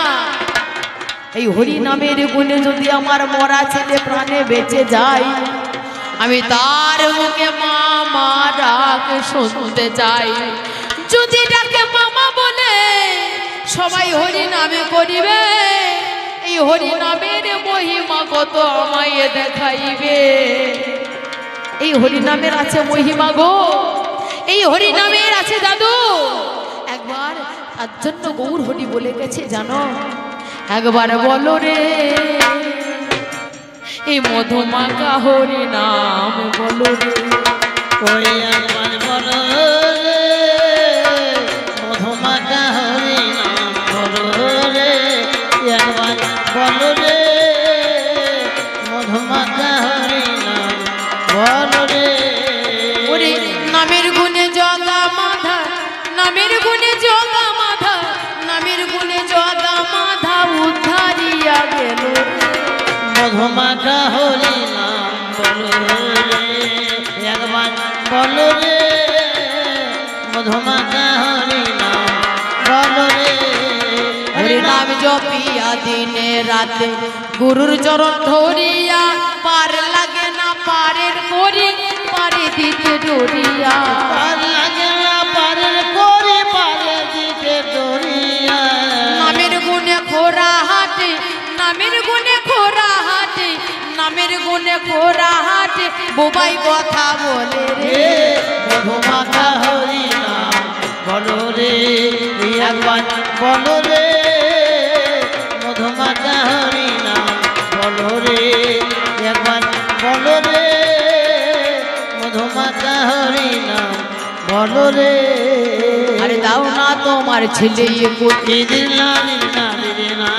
এই হরি নামের গুণে যদি আমার মরা ছেলে প্রাণে বেঁচে যায়, আমি তার মুখে মামা ডাক শুনতে চাই। যদি ডাকে মামা বলে সবাই হরি নামে করিবে, এই হরি নামের মহিমা কত আমায় দেখাইবে। এই হরি নামের আছে মহিমা গো, এই হরি নামের আছে দাদু। একবার তার জন্য গৌর হরি বলে গেছে জানো, একবার বলো রে এই মধুমাখা হরি নাম বলো রে। ওই একবার বলো মধুমাখা হরি নাম বলো রে, একবার বলো রে মধুমাখা হরি নাম বলো রে। ওরে নামের গুণে জগা মাধা, নামের গুণে জগা মাধা, নামের গুণে জগা মাধা উদ্ধারিয়া গেল। মধুমাখা হরি নাম বলো রে, একবার বলো রে মধুমাখা হরি নাম বলো রে। হরি নাম জপিয়া দিনে রাতে গুরুর চরণ ধরিয়া, পার লাগে না পারের করি পারে দিতে ডরিয়া। পার লাগে না পারের করি পারে দিতে ডরিয়া। নামের গুণে খোরা হাটে, নামের গুণে খোরা হাটে, নামের গুণে খোরা হাটে বোবাই কথা বলে রে। মধুমাখা হরি নাম বলো রে, একবার বলো রে মধুমাখা হরি নাম বলো রে, একবার বলো রে মধুমাখা হরি নাম বলো রে। আরে দাও না তোমার ছেলে কোটি দিদির না দিদির না দিদির না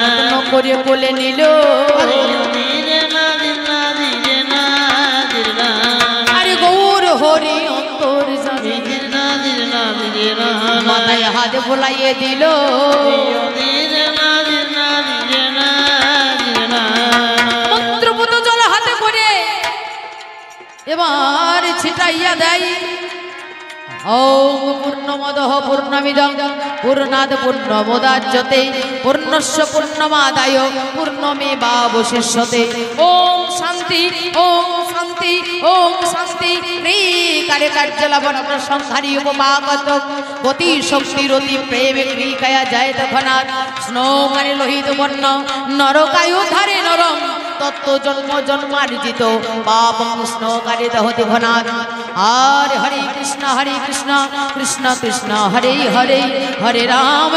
যত্ন করে বলে নিল। আরে গৌর হরি অন্তর জানে, মাথায় হাত বোলাইয়ে দিল। মন্ত্রপুত জল হাতে করে এবার ছিটাইয়া দেয়। ওম পূর্ণমদঃ পূর্ণমিদং পূর্ণাৎ পূর্ণমোদাচ্যতে পূর্ণস্য পূর্ণমাদায় পূর্ণমেবাবশিষ্যতে। ওম শান্তি, ওম শান্তি, ওম শান্তি। কারে কার্যলাবণ্য সংহারী উপমাগত গতি শক্তিরতি প্রেমে ক্রিকায়া যায় তখনাৎ স্নোমানে লোহিত বর্ণ নরকায়ু ধারে নরম তত্ত্ব জন্ম জন্মার্জিত পাপং স্নোকারে দহতি ঘনাৎ। হরে হরে কৃষ্ণ কৃষ্ণ কৃষ্ণ হরে হরে, হরে রাম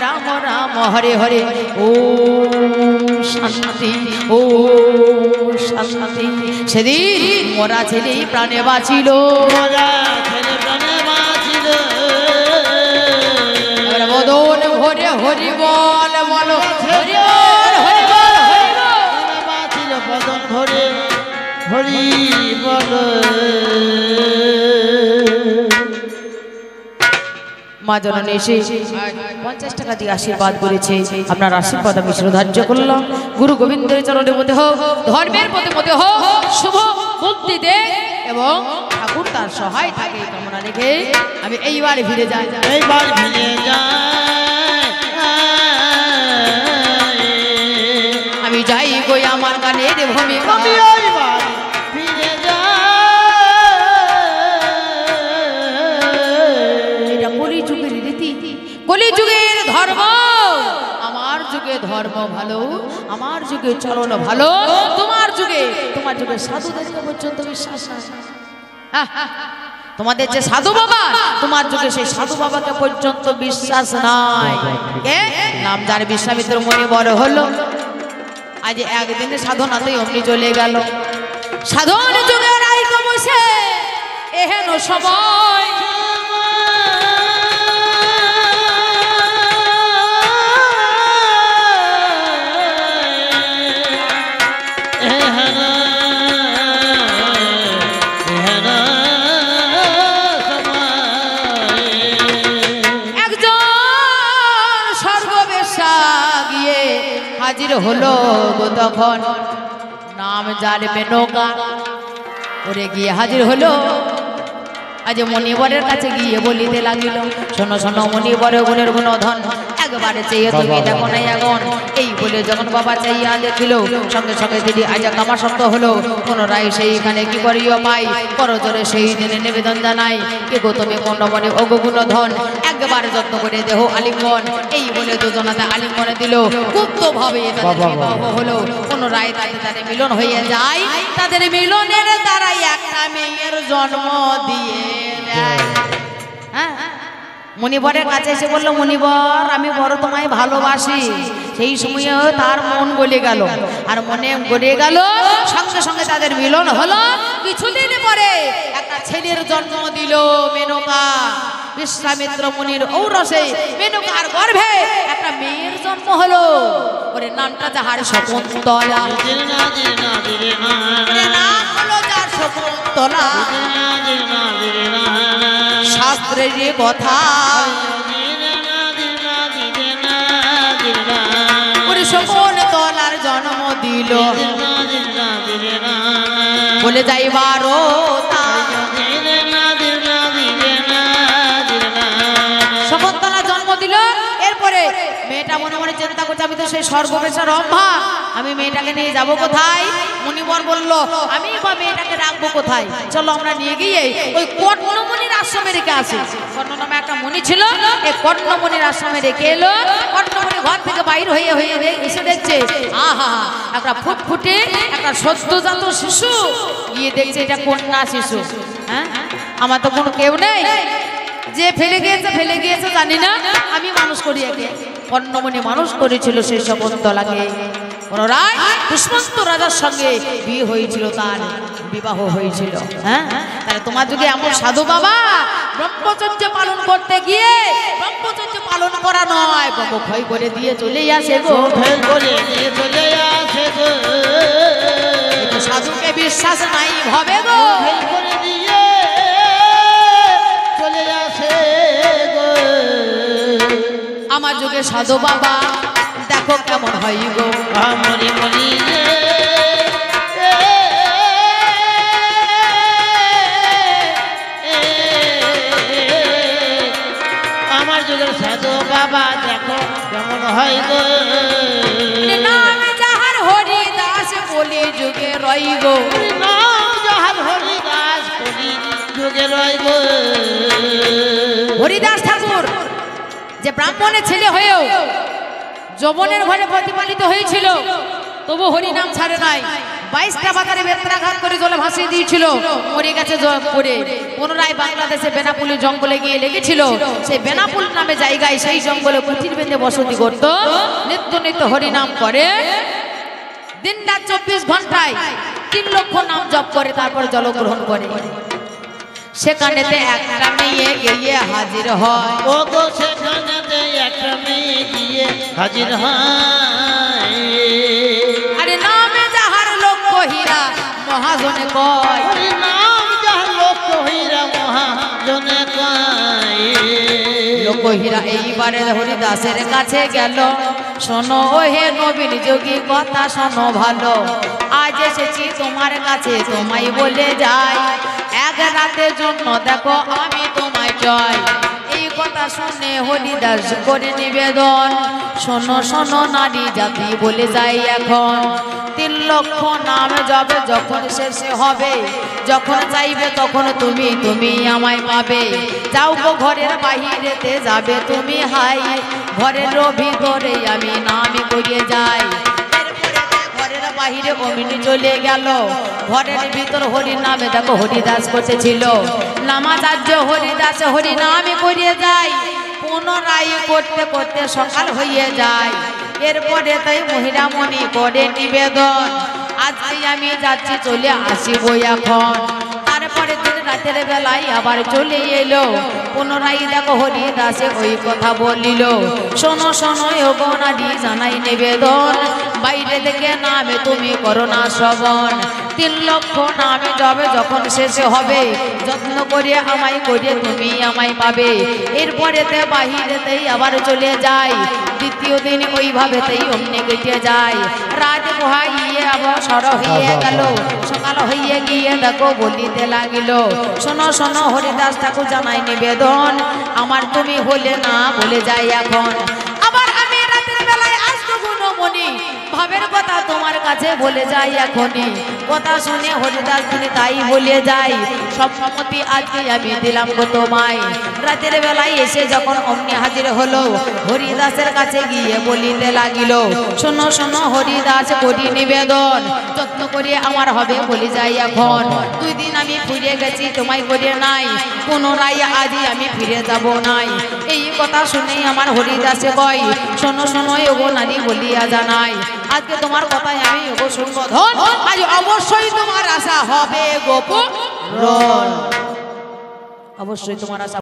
রাম রাম হরে হরে। ওম শান্তি, ওম শান্তি। সেদিন মোরা ছেলে প্রাণে বাঁচিল, বদন ভরে হরি বল বলো, হরি বল হরি বল হরি বল। বাঁচিল বদন ভরে হরি বল। মা জননী এসে 50 টাকা দিয়ে আশীর্বাদ করেছে, আপনার আশীর্বাদ আমি শ্রদ্ধার্য করলাম। গুরু গোবিন্দের চরণের মধ্যে হোক, ধর্মের মধ্যে হোক, শুভ বুদ্ধি দে এবং ঠাকুর তার সহায় থাকে কামনা রেখে আমি এইবার ফিরে যাই, এইবার ফিরে যাই। আমি যাই কই আমার গানের ভূমিকা। আমি এইবার ফিরে যাই। এটা কলিযুগের রীতি, কলিযুগের ধর্ম। আমার যুগে ধর্ম ভালো, আমার যুগে চলন ভালো, তোমার যুগে সাধুদেরকে পর্যন্ত বিশ্বাস নাই। তোমাদের যে সাধু বাবা, তোমার যুগে সেই সাধু বাবাকে পর্যন্ত বিশ্বাস নাই। নাম যার বিশ্বামিত্র মুনি বড় হলো, আজ একদিনে সাধনাতেই অমনি চলে গেল। সাধন যুগের আইক বসে এহেন সময় হাজির হলো গো তখন নাম যার মেনকা, ওরে গিয়ে হাজির হলো। আজ মণিবরের কাছে গিয়ে বলিতে লাগিল, শোনো শোনো মণিবর গুণের গুণধন, একবারে চেয়ে তুমি দেখো নাই আগুন। এই বলে যখন বাবা চাইয়া দেখিল, সঙ্গে সঙ্গে দিদি আজ কামাসক্ত হলো। পুনরায় সেইখানে কি করিও পাই, করজোরে সেই দিনে নিবেদন জানাই। কে গো তুমি মণ্ডবনে অগুণ ধন, একবার যত্ন করে দেহ আলিঙ্গন। এই বলে দুজনাতে আলিঙ্গনে দিল, গুপ্ত ভাবে বিবাহ হলো। পুনরায় তাদের মিলন হয়ে যায়, তাদের মিলনের দ্বারাই একটা মেয়ের জন্ম দিয়ে দেয়। হ্যাঁ, মণিবরের কাছে এসে বললো, মণিবর আমি বড় তোমায় ভালোবাসি। সেই সময় তার মন গলে গেল, আর মনে গলে গেল সঙ্গে সঙ্গে তাদের মিলন হলো। কিছুদিন পরে একটা ছেলের জন্ম দিল মেনকা। বিশ্বামিত্র মুনির ঔরসে মেনকার গর্ভে একটা মেয়ের জন্ম হলো। ওরে নামটা যাহার শকুন্তলা, নাম হলো যার শকুন্তলা। শাস্ত্রের কথা ওরে শকুন্তলার জন্ম দিল, বলে যাইবার শকুন্তলা জন্ম দিল। এরপরে মেয়েটা মনে মনে চিন্তা করছে, আমি তো সেই সর্ববেশা রম্ভা, আমি মেয়েটাকে নিয়ে যাব কোথায়? মুনিবর বলল, আমি বা মেয়েটাকে রাখবো কোথায়? চলো আমরা নিয়ে গিয়ে ওই কর্ণমণির আশ্রমে রেখে আসি। কর্ণ নামে একটা মণি ছিল, এই কর্ণমণির আশ্রমে রেখে এলো। কর্ণমণি ঘর থেকে বাইর হয়ে এসে দেখছে, আহা একটা ফুটফুটে একটা সদ্যজাত শিশু। গিয়ে দেখছে এটা কন্যা শিশু। হ্যাঁ, আমার তো কোনো কেউ নেই, যে ফেলে গিয়েছে জানি না, আমি মানুষ করি। একে কর্ণমণি মানুষ করেছিল সেই শকুন্তলাকে। পুনরায় দুষ্মন্ত রাজার সঙ্গে বিয়ে হয়েছিল, তার বিবাহ হয়েছিল। হ্যাঁ, তাহলে তোমার যুগে এমন সাধু বাবা ব্রহ্মচর্য পালন করতে গিয়ে ব্রহ্মচর্য পালন করা নয়, ব্রহ্মক্ষয় করে দিয়ে চলে আসে গো, সাধুকে বিশ্বাস নাই ভাবে গো, আমার যুগে সাধু বাবা দেখো কেমন হয় গো। আমার যুগের সাধু বাবা দেখো কেমন হয় গো। নাম যাহার হরিদাস কলি যুগে রই গো, নাম যাহার হরিদাস কলি যুগে রই গো। হরিদাস ঠাকুর যে ব্রাহ্মণের ছেলে হয়েও যৌবনের ঘরে প্রতিপালিত হয়েছিল, তবু হরিনাম ছাড়ে নাই। 22টা বাজারে বেত্রাঘাত করে জলে ভাসিয়ে দিয়েছিল, মরে গেছে পড়ে। পুনরায় বাংলাদেশে বেনাপুলি জঙ্গলে গিয়ে লেগেছিল। সেই বেনাপুল নামে জায়গায় সেই জঙ্গলে কুঠির বেঁধে বসতি করত, নিত্য নিত্য হরিনাম করে। দিন রাত 24 ঘন্টায় 3 লক্ষ নাম জপ করে, তারপর জলগ্রহণ করে। সেখানেতে একটা মেয়ে গিয়ে হাজির হয়, ও গো সেখানেতে একটা মেয়ে গিয়ে হাজির হয়। আরে নামে যাহার লক্ষ্য হীরা মহাজনে কয়, নাম যাহার লক্ষ্য হীরা মহাজনে কয়। লক্ষ্য হীরা এইবারে হরিদাসের কাছে গেল, শোনো হে নবীন যোগী কথা শোনো ভালো, আজ এসেছি তোমার কাছে তোমায় বলে যাই, এক রাতের জন্য দেখো আমি তোমায় চাই। এই কথা শুনে হরিদাস করে নিবেদন, শোনো শোনো নারী জাতি বলে যাই এখন, 3 লক্ষ নাম যাবে যখন শেষে হবে, যখন চাইবে তখন তুমি তুমি আমায় পাবে। যাও গো ঘরের বাহিরেতে যাবে তুমি হাই, ঘরের ভিতরে আমি নাম করিয়ে যাই। ঘরের বাহিরে অমিনি চলে গেল, ঘরের ভিতর হরি নামে দেখো হরিদাস বসেছিল। নামাচার্য হরিদাস হরি নামে করিয়ে যায়, পুনরায় করতে করতে সকাল হয়ে যায়। এরপরে তাই মহিলা মনি করে নিবেদন, আজকে আমি যাচ্ছি চলে আসিব এখন। তারপরে দিন রাতের বেলায় আবার চলে এলো, পুনরায় দেখো হরিদাসে ওই কথা বলিল, শোনো শোনো ওগো নারী জানাই নিবেদন, বাইরে থেকে নামে তুমি করো না শ্রবণ, 3 লক্ষ নামে যাবে যখন শেষে হবে, যত্ন করে আমায় করিয়ে তুমি আমায় পাবে। এরপরেতে বাহিরেতেই আবার চলে যায়, দ্বিতীয় দিন ওইভাবেতেই অমনি কেটে যায়। রাত পোহাইয়ে আবার সর হয়ে গেল, সকাল হয়ে গিয়ে দেখো বলিতে লাগিল, শোনো শোনো হরিদাস ঠাকুর জানাই নিবেদন, আমার তুমি হলে না বলে যাই এখন। আবার আমি রাতের বেলায় আসবো গুণমণি, ভাবের কথা তোমার কাছে বলে যাই এখনই। কথা শুনে হরিদাস তিনি তাই বলে যাই, সব সম্মতি আজকে আমি দিলাম গো তোমায়। রাতের বেলায় এসে যখন অমনি হাজির হলো, হরিদাসের কাছে গিয়ে বলিতে লাগিল, শোনো শোনো হরিদাস করি নিবেদন, যত্ন করে আমার হবে বলে যাই এখন। 2 দিন আমি ফিরে গেছি তোমায় করে নাই, পুনরায় আজই আমি ফিরে যাব নাই। এই কথা শুনেই আমার হরিদাসে কয়, শোনো শোনো ওগো নারী বলিয়া জানাই, আজকে তোমার কথাই আমি ওগো শুনবো ধন, আজ অবশ্যই তোমার আশা হবে গোপন, অবশ্যই তোমার আশা